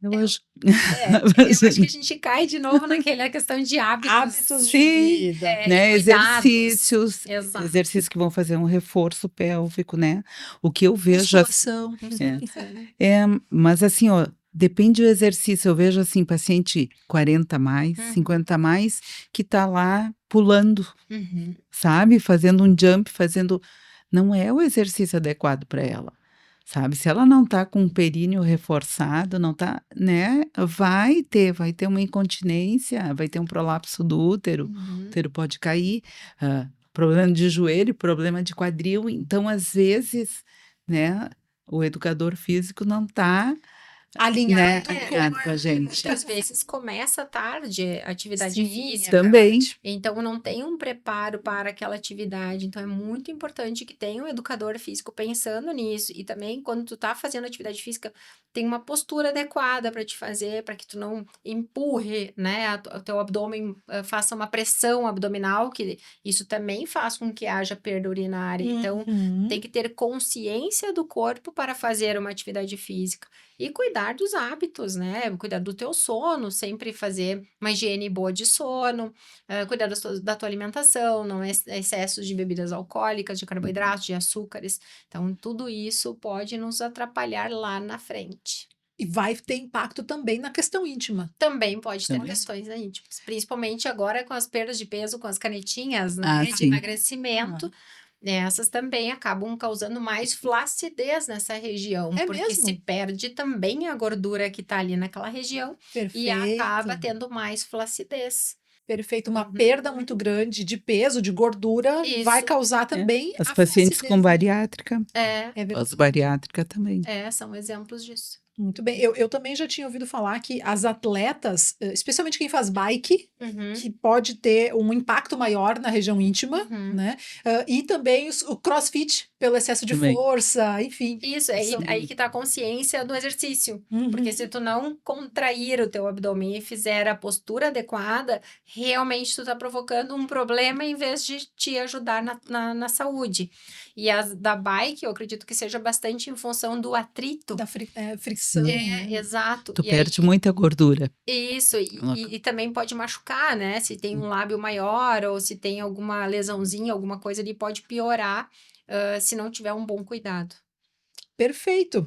Eu acho que a gente cai de novo naquela questão de hábitos de vida, né? Exercícios que vão fazer um reforço pélvico, né? O que eu vejo mas assim, ó, depende do exercício. Eu vejo assim, paciente 40 mais, 50 mais, que tá lá pulando, sabe? Fazendo um jump, não é o exercício adequado para ela. Sabe, se ela não tá com o períneo reforçado, não tá, né, vai ter uma incontinência, vai ter um prolapso do útero, o útero pode cair, problema de joelho, problema de quadril. Então, às vezes, né, o educador físico não tá Alinhado. Alinhado com a gente. Muitas vezes começa tarde a atividade física. Também. Então, não tem um preparo para aquela atividade. Então, é muito importante que tenha um educador físico pensando nisso. E também, quando tu tá fazendo atividade física, tem uma postura adequada para te fazer, para que tu não empurre, né? O teu abdômen faça uma pressão abdominal, que isso também faz com que haja perda urinária. Então, tem que ter consciência do corpo para fazer uma atividade física. E cuidar dos hábitos, né? Cuidar do teu sono, sempre fazer uma higiene boa de sono, cuidar da tua alimentação, não excessos de bebidas alcoólicas, de carboidratos, de açúcares. Então, tudo isso pode nos atrapalhar lá na frente. E vai ter impacto também na questão íntima. Também pode ter questões íntimas. Principalmente agora com as perdas de peso, com as canetinhas, né? De sim. emagrecimento. Essas também acabam causando mais flacidez nessa região, porque mesmo? se perde também a gordura que está ali naquela região e acaba tendo mais flacidez. Perfeito, uma perda muito grande de peso, de gordura, vai causar também As a pacientes flacidez. com bariátrica, É as bariátrica também. são exemplos disso. Muito bem, eu também já tinha ouvido falar que as atletas, especialmente quem faz bike, que pode ter um impacto maior na região íntima, né? E também o crossfit, pelo excesso de força, enfim. Isso, aí que tá a consciência do exercício. Porque se tu não contrair o teu abdômen e fizer a postura adequada, realmente tu tá provocando um problema em vez de te ajudar na saúde. E as da bike, eu acredito que seja bastante em função do atrito. Da fricção. Exato. Tu perde muita gordura. Isso, e também pode machucar, né? Se tem um lábio maior ou se tem alguma lesãozinha, alguma coisa ali, pode piorar se não tiver um bom cuidado. Perfeito.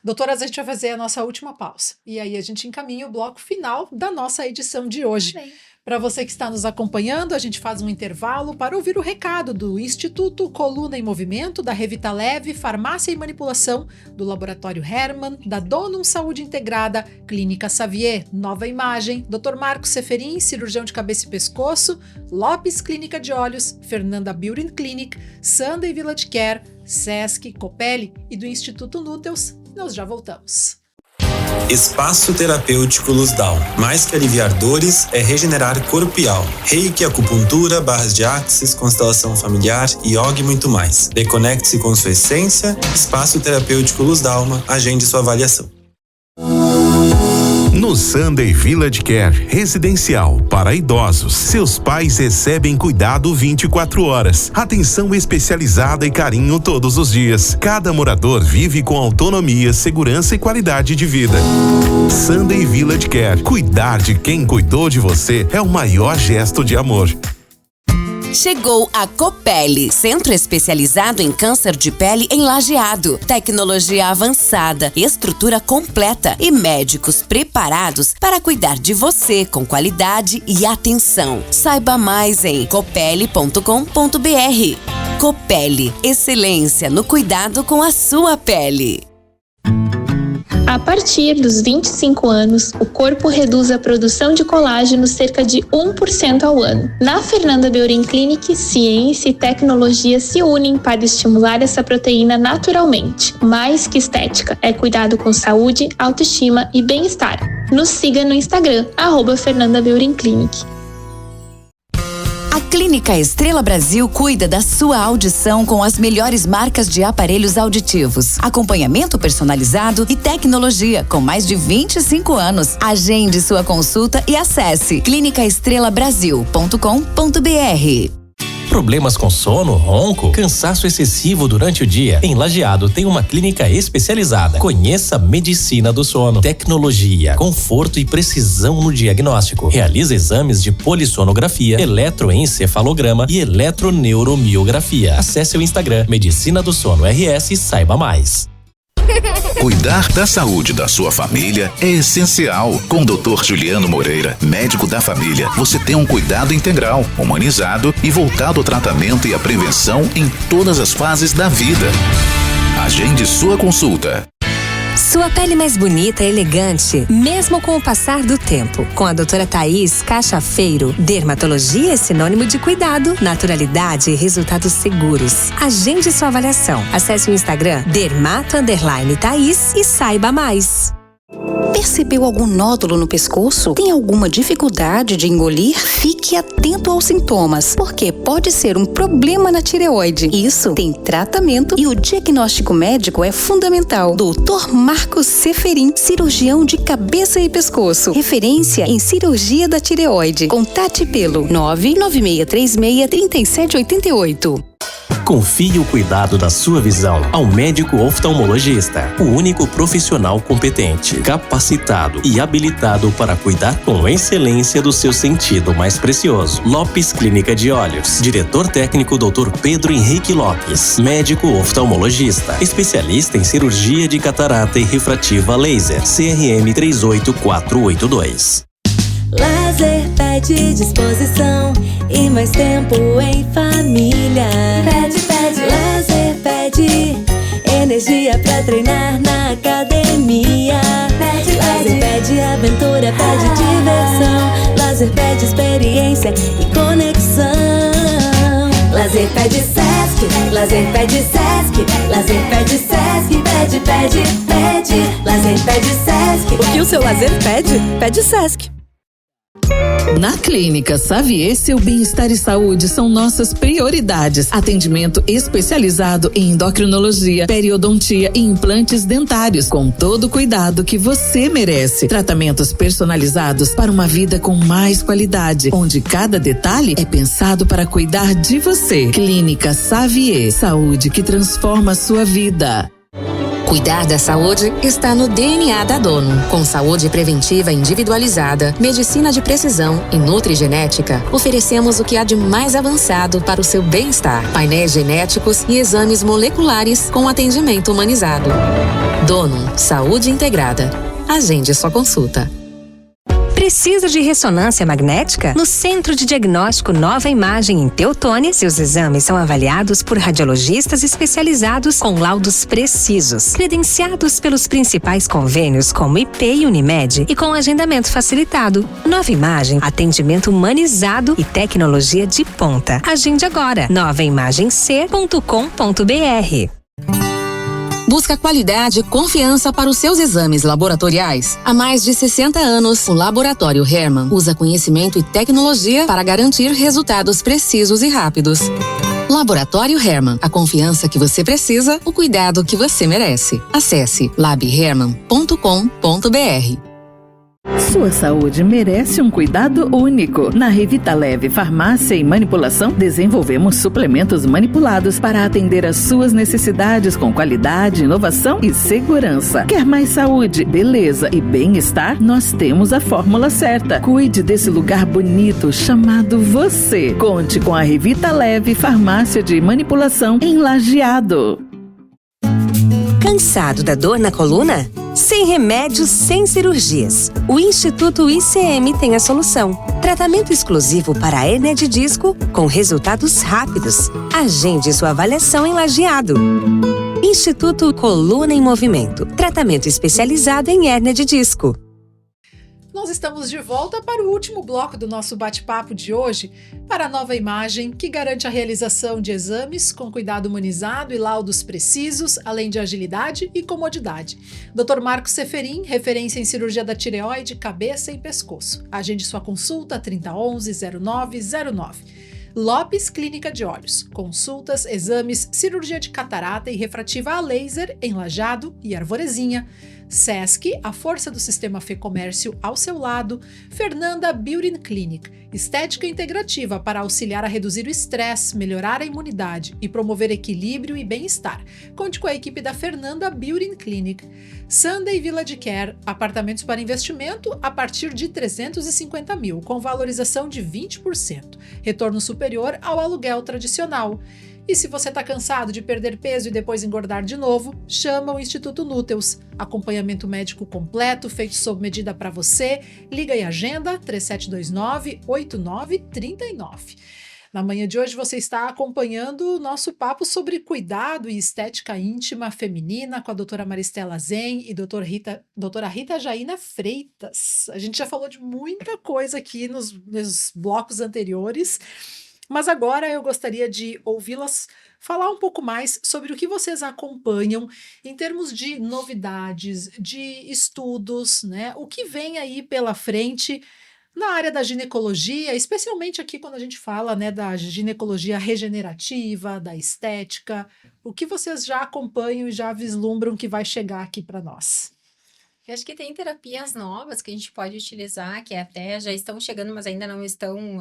Doutoras, a gente vai fazer a nossa última pausa. E aí a gente encaminha o bloco final da nossa edição de hoje. Para você que está nos acompanhando, a gente faz um intervalo para ouvir o recado do Instituto Coluna em Movimento, da Revita Leve, Farmácia e Manipulação, do Laboratório Hermann, da Donum Saúde Integrada, Clínica Xavier, Nova Imagem, Dr. Marcos Seferin, cirurgião de cabeça e pescoço, Lopes Clínica de Olhos, Fernanda Beauty Clinic, Sunday Village Care, Sesc, Copelli e do Instituto Núteus. Nós já voltamos. Espaço Terapêutico Luz Down. Mais que aliviar dores, é regenerar corpo e alma. Reiki, acupuntura, barras de axis, constelação familiar, yoga e muito mais. Reconecte-se com sua essência. Espaço Terapêutico Luz Dalma. Agende sua avaliação. No Sunday Village Care Residencial para idosos, seus pais recebem cuidado 24 horas, atenção especializada e carinho todos os dias. Cada morador vive com autonomia, segurança e qualidade de vida. Sunday Village Care. Cuidar de quem cuidou de você é o maior gesto de amor. Chegou a Copelli, centro especializado em câncer de pele em Lajeado. Tecnologia avançada, estrutura completa e médicos preparados para cuidar de você com qualidade e atenção. Saiba mais em copelli.com.br. Copelli, excelência no cuidado com a sua pele. A partir dos 25 anos, o corpo reduz a produção de colágeno cerca de 1% ao ano. Na Fernanda Beauty Clinic, ciência e tecnologia se unem para estimular essa proteína naturalmente. Mais que estética, é cuidado com saúde, autoestima e bem-estar. Nos siga no Instagram, @Fernanda Beauty Clinic. A Clínica Estrela Brasil cuida da sua audição com as melhores marcas de aparelhos auditivos, acompanhamento personalizado e tecnologia com mais de 25 anos. Agende sua consulta e acesse clinicaestrelabrasil.com.br. Problemas com sono, ronco, cansaço excessivo durante o dia? Em Lajeado tem uma clínica especializada. Conheça a medicina do sono, tecnologia, conforto e precisão no diagnóstico. Realiza exames de polissonografia, eletroencefalograma e eletroneuromiografia. Acesse o Instagram Medicina do Sono RS e saiba mais. Cuidar da saúde da sua família é essencial. Com o Dr. Juliano Moreira, médico da família, você tem um cuidado integral, humanizado e voltado ao tratamento e à prevenção em todas as fases da vida. Agende sua consulta. Sua pele mais bonita e elegante, mesmo com o passar do tempo. Com a doutora Thaís Cachafeiro, dermatologia é sinônimo de cuidado, naturalidade e resultados seguros. Agende sua avaliação. Acesse o Instagram dermato_Thaís e saiba mais. Percebeu algum nódulo no pescoço? Tem alguma dificuldade de engolir? Fique atento aos sintomas, porque pode ser um problema na tireoide. Isso tem tratamento e o diagnóstico médico é fundamental. Dr. Marcos Seferin, cirurgião de cabeça e pescoço. Referência em cirurgia da tireoide. Contate pelo 996363788. Confie o cuidado da sua visão ao médico oftalmologista, o único profissional competente, capacitado e habilitado para cuidar com excelência do seu sentido mais precioso. Lopes Clínica de Olhos. Diretor técnico Dr. Pedro Henrique Lopes. Médico oftalmologista, especialista em cirurgia de catarata e refrativa laser. CRM 38482. Lazer pede disposição e mais tempo em família. Lazer pede energia pra treinar na academia. Lazer pede aventura, pede diversão. Lazer pede experiência e conexão. Lazer pede Sesc, lazer pede Sesc, lazer pede Sesc, pede. Lazer pede Sesc. O que o seu lazer pede? Pede Sesc. Na Clínica Xavier, seu bem-estar e saúde são nossas prioridades. Atendimento especializado em endocrinologia, periodontia e implantes dentários, com todo o cuidado que você merece. Tratamentos personalizados para uma vida com mais qualidade, onde cada detalhe é pensado para cuidar de você. Clínica Xavier, saúde que transforma a sua vida. Cuidar da saúde está no DNA da Dono. Com saúde preventiva individualizada, medicina de precisão e nutrigenética, oferecemos o que há de mais avançado para o seu bem-estar. Painéis genéticos e exames moleculares com atendimento humanizado. Dono, saúde integrada. Agende sua consulta. Precisa de ressonância magnética? No Centro de Diagnóstico Nova Imagem em Teutônia, seus exames são avaliados por radiologistas especializados com laudos precisos, credenciados pelos principais convênios como IP e Unimed e com agendamento facilitado. Nova Imagem, atendimento humanizado e tecnologia de ponta. Agende agora, novaimagemc.com.br. Busca qualidade e confiança para os seus exames laboratoriais. Há mais de 60 anos, o Laboratório Hermann usa conhecimento e tecnologia para garantir resultados precisos e rápidos. Laboratório Hermann, a confiança que você precisa, o cuidado que você merece. Acesse labhermann.com.br. Sua saúde merece um cuidado único. Na Revitaleve Farmácia e Manipulação, desenvolvemos suplementos manipulados para atender às suas necessidades com qualidade, inovação e segurança. Quer mais saúde, beleza e bem-estar? Nós temos a fórmula certa. Cuide desse lugar bonito chamado você. Conte com a Revitaleve Farmácia de Manipulação em Lajeado. Cansado da dor na coluna? Sem remédios, sem cirurgias. O Instituto ICM tem a solução. Tratamento exclusivo para a hérnia de disco com resultados rápidos. Agende sua avaliação em Lajeado. Instituto Coluna em Movimento. Tratamento especializado em hérnia de disco. Nós estamos de volta para o último bloco do nosso bate-papo de hoje, para a Nova Imagem, que garante a realização de exames com cuidado humanizado e laudos precisos, além de agilidade e comodidade. Dr. Marcos Seferin, referência em cirurgia da tireoide, cabeça e pescoço. Agende sua consulta 3011-0909. Lopes Clínica de Olhos. Consultas, exames, cirurgia de catarata e refrativa a laser em Lajeado e Arvorezinha. Sesc, a força do sistema Fê-Comércio ao seu lado. Fernanda Beauty Clinic, estética integrativa para auxiliar a reduzir o estresse, melhorar a imunidade e promover equilíbrio e bem-estar. Conte com a equipe da Fernanda Beauty Clinic. Sunday Village Care, apartamentos para investimento a partir de 350 mil, com valorização de 20%, retorno superior ao aluguel tradicional. E se você está cansado de perder peso e depois engordar de novo, chama o Instituto Núteus. Acompanhamento médico completo, feito sob medida para você. Liga e agenda 3729-8939. Na manhã de hoje você está acompanhando o nosso papo sobre cuidado e estética íntima feminina com a doutora Maristela Zen e doutora Rita Jaina Freitas. A gente já falou de muita coisa aqui nos blocos anteriores. Mas agora eu gostaria de ouvi-las falar um pouco mais sobre o que vocês acompanham em termos de novidades, de estudos, né? O que vem aí pela frente na área da ginecologia, especialmente aqui quando a gente fala, né, da ginecologia regenerativa, da estética. O que vocês já acompanham e já vislumbram que vai chegar aqui para nós? Eu acho que tem terapias novas que a gente pode utilizar, que até já estão chegando, mas ainda não estão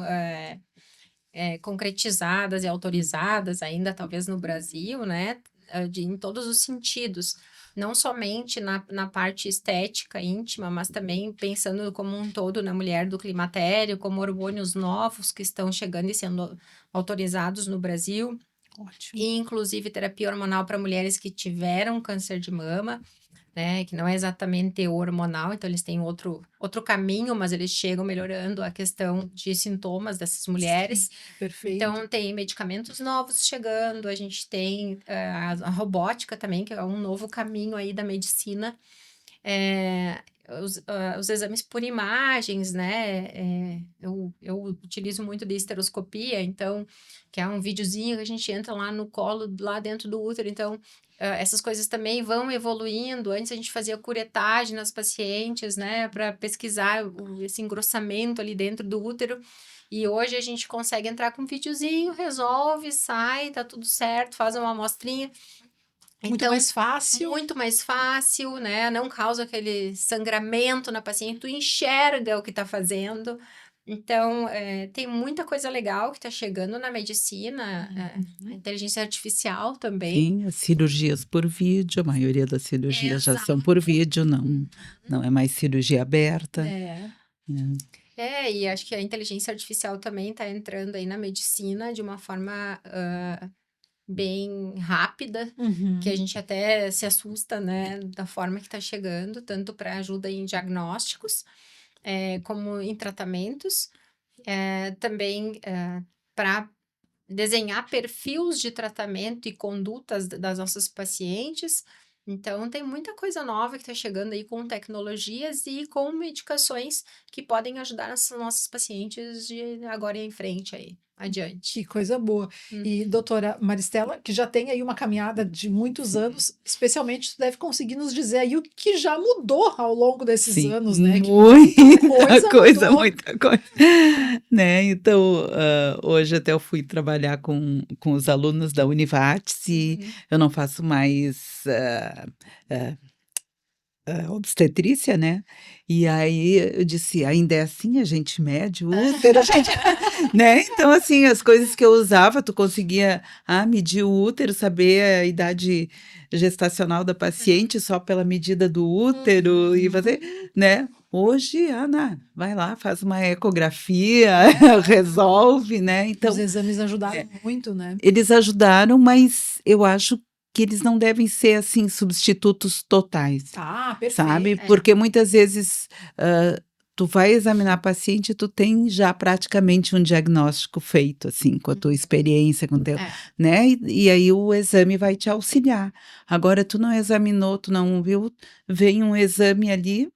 concretizadas e autorizadas ainda, talvez no Brasil, né? Em todos os sentidos. Não somente na parte estética íntima, mas também pensando como um todo na mulher do climatério, como hormônios novos que estão chegando e sendo autorizados no Brasil. Ótimo. E, inclusive, terapia hormonal para mulheres que tiveram câncer de mama, né, que não é exatamente hormonal, então eles têm outro caminho, mas eles chegam melhorando a questão de sintomas dessas mulheres. Sim, perfeito. Então, tem medicamentos novos chegando, a gente tem a robótica também, que é um novo caminho aí da medicina. Os exames por imagens, né? Eu utilizo muito de esteroscopia, então, que é um videozinho que a gente entra lá no colo, lá dentro do útero. Então, essas coisas também vão evoluindo. Antes a gente fazia curetagem nas pacientes, né? Para pesquisar esse engrossamento ali dentro do útero. E hoje a gente consegue entrar com um videozinho, resolve, sai, tá tudo certo, faz uma amostrinha. Muito mais fácil. Muito mais fácil, né? Não causa aquele sangramento na paciente, tu enxerga o que tá fazendo. Então, tem muita coisa legal que tá chegando na medicina, a inteligência artificial também. Sim, as cirurgias por vídeo, a maioria das cirurgias já são por vídeo, não é mais cirurgia aberta. E acho que a inteligência artificial também tá entrando aí na medicina de uma forma bem rápida, que a gente até se assusta, né, da forma que tá chegando, tanto para ajuda em diagnósticos, como em tratamentos, também para desenhar perfis de tratamento e condutas das nossas pacientes. Então, tem muita coisa nova que está chegando aí com tecnologias e com medicações que podem ajudar as nossas pacientes de agora em frente aí, adiante. Que coisa boa. E, doutora Maristela, que já tem aí uma caminhada de muitos anos, especialmente tu deve conseguir nos dizer aí o que já mudou ao longo desses anos, né? Muita coisa. Né? Então, hoje até eu fui trabalhar com os alunos da Univates e eu não faço mais obstetrícia, né? E aí eu disse, ainda é assim, a gente mede o útero, né? Então, assim, as coisas que eu usava, tu conseguia medir o útero, saber a idade gestacional da paciente só pela medida do útero e fazer, né? Hoje, Ana, vai lá, faz uma ecografia, resolve, né? Então, os exames ajudaram muito, né? Eles ajudaram, mas eu acho que eles não devem ser, assim, substitutos totais. Perfeito. Sabe? Porque muitas vezes tu vai examinar a paciente e tu tem já praticamente um diagnóstico feito, assim, com a tua experiência, com o teu, né? E aí o exame vai te auxiliar. Agora, tu não examinou, tu não viu, vem um exame ali,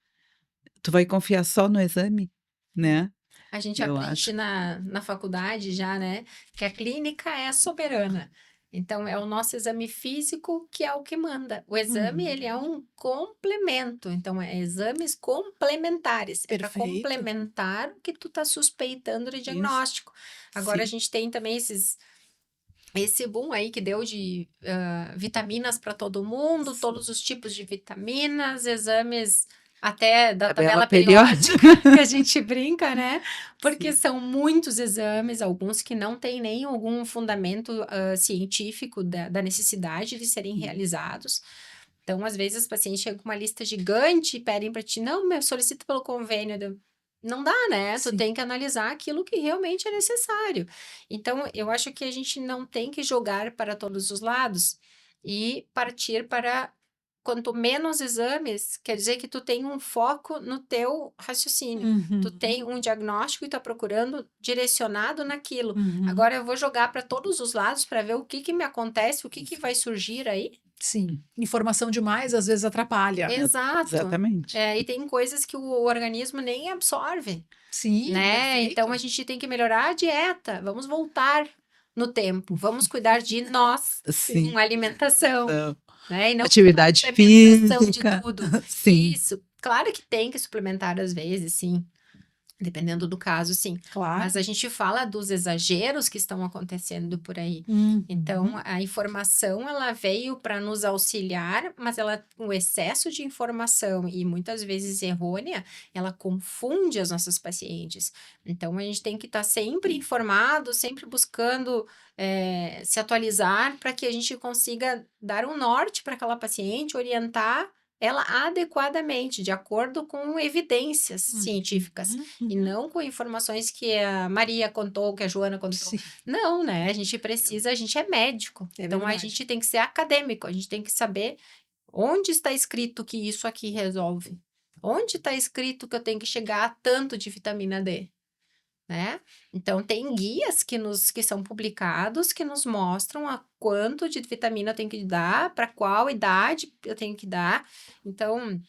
tu vai confiar só no exame, né? A gente aprende na faculdade já, né? Que a clínica é soberana. Então, é o nosso exame físico que é o que manda. O exame, ele é um complemento. Então, exames complementares. É para complementar o que tu tá suspeitando de diagnóstico. Agora, a gente tem também esse boom aí que deu de vitaminas para todo mundo, todos os tipos de vitaminas, exames até da tabela periódica, que a gente brinca, né? Porque são muitos exames, alguns que não têm nem algum fundamento científico da necessidade de serem realizados. Então, às vezes, os pacientes chegam com uma lista gigante e pedem para ti, não, solicita pelo convênio. Não dá, né? Tu tem que analisar aquilo que realmente é necessário. Então, eu acho que a gente não tem que jogar para todos os lados e partir para quanto menos exames, quer dizer que tu tem um foco no teu raciocínio. Tu tem um diagnóstico e tá procurando direcionado naquilo. Agora eu vou jogar para todos os lados para ver o que me acontece, o que vai surgir aí. Sim, informação demais às vezes atrapalha. Exato. Exatamente. E tem coisas que o organismo nem absorve, Sim, né? perfeito. Então a gente tem que melhorar a dieta, vamos voltar no tempo, vamos cuidar de nós, Sim. com alimentação, né? E não Atividade suplementação física. de tudo. Sim. Isso, claro que tem que suplementar às vezes, sim. Dependendo do caso, sim. Claro. Mas a gente fala dos exageros que estão acontecendo por aí. Então, a informação, ela veio para nos auxiliar, mas o excesso de informação e muitas vezes errônea, ela confunde as nossas pacientes. Então, a gente tem que estar sempre informado, sempre buscando se atualizar para que a gente consiga dar um norte para aquela paciente, orientar ela adequadamente, de acordo com evidências científicas, e não com informações que a Maria contou, que a Joana contou. Sim. Não, né? A gente é médico, então a gente tem que ser acadêmico, a gente tem que saber onde está escrito que isso aqui resolve, onde está escrito que eu tenho que chegar a tanto de vitamina D. Né? Então, tem guias que são publicados que nos mostram a quanto de vitamina eu tenho que dar, para qual idade eu tenho que dar. Então,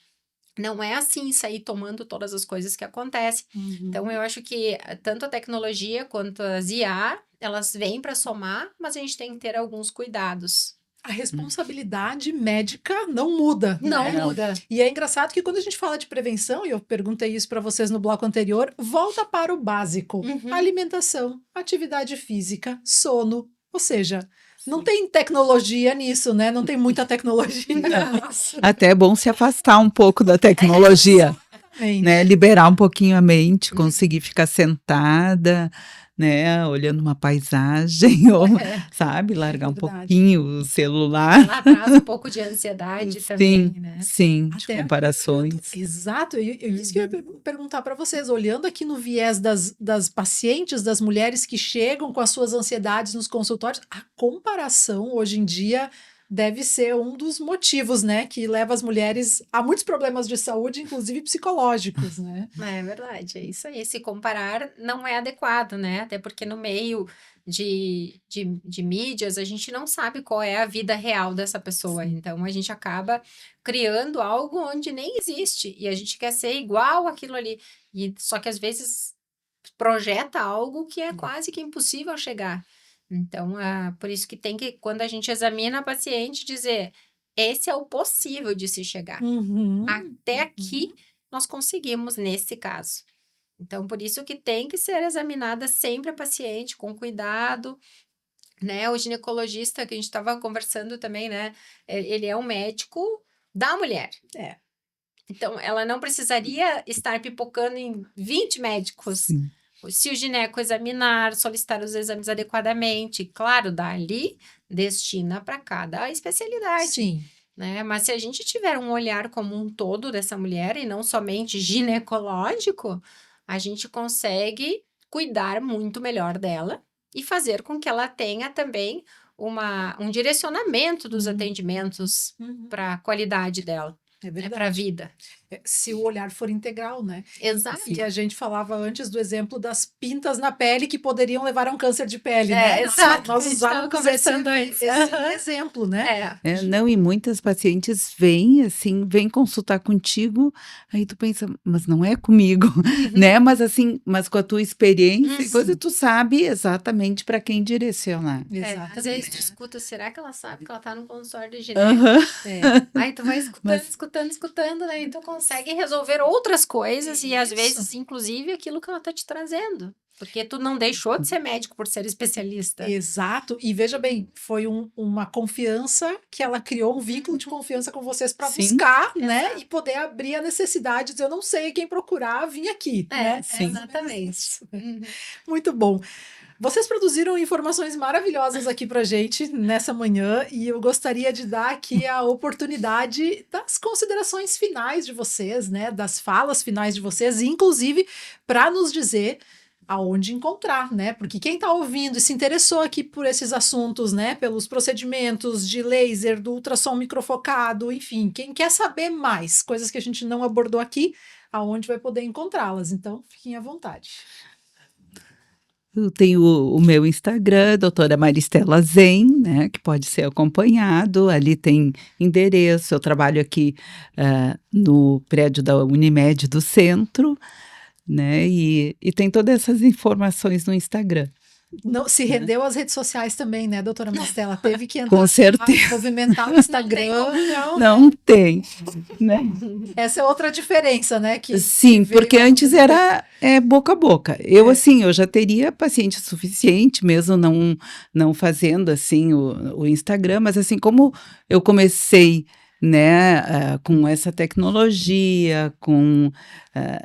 não é assim sair tomando todas as coisas que acontecem. Então, eu acho que tanto a tecnologia quanto as IA, elas vêm para somar, mas a gente tem que ter alguns cuidados. A responsabilidade médica não muda. Não né? muda. E é engraçado que quando a gente fala de prevenção, e eu perguntei isso para vocês no bloco anterior, volta para o básico. Alimentação, atividade física, sono. Ou seja, não tem tecnologia nisso, né? Não tem muita tecnologia nisso. Até é bom se afastar um pouco da tecnologia, né? Liberar um pouquinho a mente, conseguir ficar sentada, né? Olhando uma paisagem, ou, sabe? Largar um pouquinho o celular. Ela traz um pouco de ansiedade também, né? Sim, de comparações. Exato, isso que eu ia perguntar para vocês, olhando aqui no viés das pacientes, das mulheres que chegam com as suas ansiedades nos consultórios, a comparação hoje em dia deve ser um dos motivos, né, que leva as mulheres a muitos problemas de saúde, inclusive psicológicos, né? É verdade, é isso aí. Se comparar não é adequado, né? Até porque no meio de mídias a gente não sabe qual é a vida real dessa pessoa. Então a gente acaba criando algo onde nem existe e a gente quer ser igual àquilo ali. Só que às vezes projeta algo que é quase que impossível chegar. Então, por isso que tem que, quando a gente examina a paciente, dizer, esse é o possível de se chegar. Até aqui, nós conseguimos nesse caso. Então, por isso que tem que ser examinada sempre a paciente, com cuidado, né? O ginecologista que a gente estava conversando também, né? Ele é um médico da mulher. Então, ela não precisaria estar pipocando em 20 médicos. Se o gineco examinar, solicitar os exames adequadamente, claro, dali destina para cada especialidade. Sim. Né? Mas se a gente tiver um olhar como um todo dessa mulher e não somente ginecológico, a gente consegue cuidar muito melhor dela e fazer com que ela tenha também um direcionamento dos atendimentos para a qualidade dela. É verdade. Para a vida. Se o olhar for integral, né? Exato. E a gente falava antes do exemplo das pintas na pele que poderiam levar a um câncer de pele, né? Exato. Nós usávamos conversando esse exemplo, né? Não, e muitas pacientes vêm consultar contigo, aí tu pensa, mas não é comigo, né? Mas com a tua experiência, coisa, tu sabe exatamente para quem direcionar. Às vezes tu escuta, será que ela sabe que ela tá no consultório de gineco? Aí tu vai escutando, né? Então consegue resolver outras coisas e às vezes, inclusive, aquilo que ela tá te trazendo. Porque tu não deixou de ser médico por ser especialista. Exato. E veja bem, foi uma confiança que ela criou, um vínculo de confiança com vocês para buscar, né? E poder abrir a necessidade de dizer, eu não sei quem procurar, vim aqui, né? Exatamente. Muito bom. Vocês produziram informações maravilhosas aqui pra gente nessa manhã e eu gostaria de dar aqui a oportunidade das considerações finais de vocês, né? Das falas finais de vocês, inclusive para nos dizer aonde encontrar, né? Porque quem está ouvindo e se interessou aqui por esses assuntos, né? Pelos procedimentos de laser, do ultrassom microfocado, enfim, quem quer saber mais, coisas que a gente não abordou aqui, aonde vai poder encontrá-las. Então, fiquem à vontade. Eu tenho o meu Instagram, doutora Maristela Zen, né, que pode ser acompanhado. Ali tem endereço. Eu trabalho aqui no prédio da Unimed do centro, né, e tem todas essas informações no Instagram. Não, se rendeu às redes sociais também, né, doutora Maristela? Teve que entrar, com certeza, movimentar o Instagram. Não tem, né? Essa é outra diferença, né? Sim, porque antes era boca a boca. Eu já teria paciente suficiente, mesmo não fazendo assim o Instagram, mas assim, como eu comecei, né, com essa tecnologia,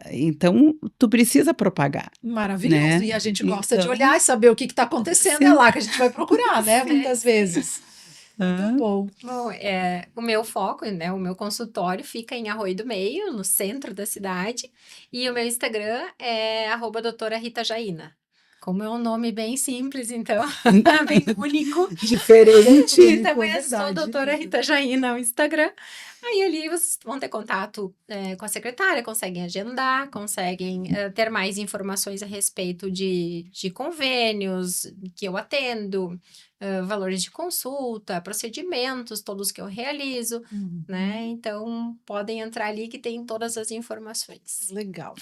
então tu precisa propagar. Maravilhoso, né? E a gente gosta de olhar e saber o que está acontecendo, é lá que a gente vai procurar, né, muitas vezes. Muito bom. Bom, o meu foco, né, o meu consultório fica em Arroio do Meio, no centro da cidade, e o meu Instagram é @doutora Rita Jaina. Como é um nome bem simples, então, bem único. Diferente. E também sou doutora Rita Jaina no Instagram. Aí ali vocês vão ter contato com a secretária, conseguem agendar, conseguem ter mais informações a respeito de convênios que eu atendo, valores de consulta, procedimentos, todos que eu realizo, né? Então, podem entrar ali que tem todas as informações. Legal.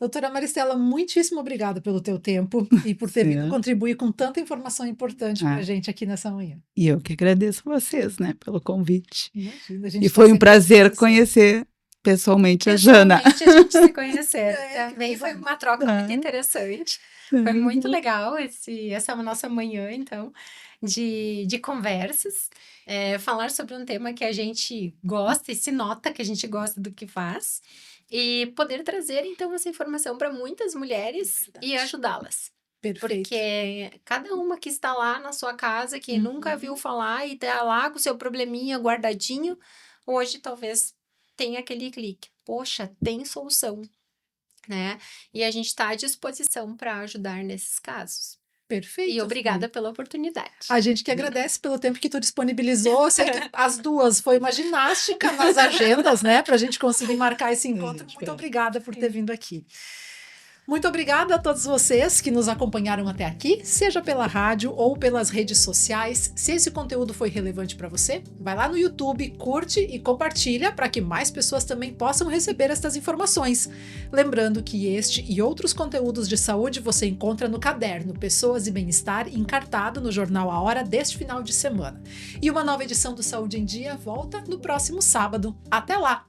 Doutora Maristela, muitíssimo obrigada pelo teu tempo e por ter vindo contribuir com tanta informação importante para a gente aqui nessa manhã. E eu que agradeço vocês, né, pelo convite. Imagina, e foi um prazer conhecer pessoalmente a Jana. A gente se conhecer. Também foi uma troca muito interessante. Foi muito legal essa nossa manhã, então, de conversas. Falar sobre um tema que a gente gosta e se nota que a gente gosta do que faz. E poder trazer, então, essa informação para muitas mulheres e ajudá-las. Perfeito. Porque cada uma que está lá na sua casa, que nunca viu falar e está lá com o seu probleminha guardadinho, hoje talvez tenha aquele clique. Poxa, tem solução, né? E a gente está à disposição para ajudar nesses casos. Perfeito. E obrigada pela oportunidade. A gente que agradece pelo tempo que tu disponibilizou. Eu sei que as duas foi uma ginástica nas agendas, né? Para a gente conseguir marcar esse encontro. Muito obrigada por ter vindo aqui. Muito obrigada a todos vocês que nos acompanharam até aqui, seja pela rádio ou pelas redes sociais. Se esse conteúdo foi relevante para você, vai lá no YouTube, curte e compartilha para que mais pessoas também possam receber estas informações. Lembrando que este e outros conteúdos de saúde você encontra no caderno Pessoas e Bem-Estar, encartado no jornal A Hora deste final de semana. E uma nova edição do Saúde em Dia volta no próximo sábado. Até lá!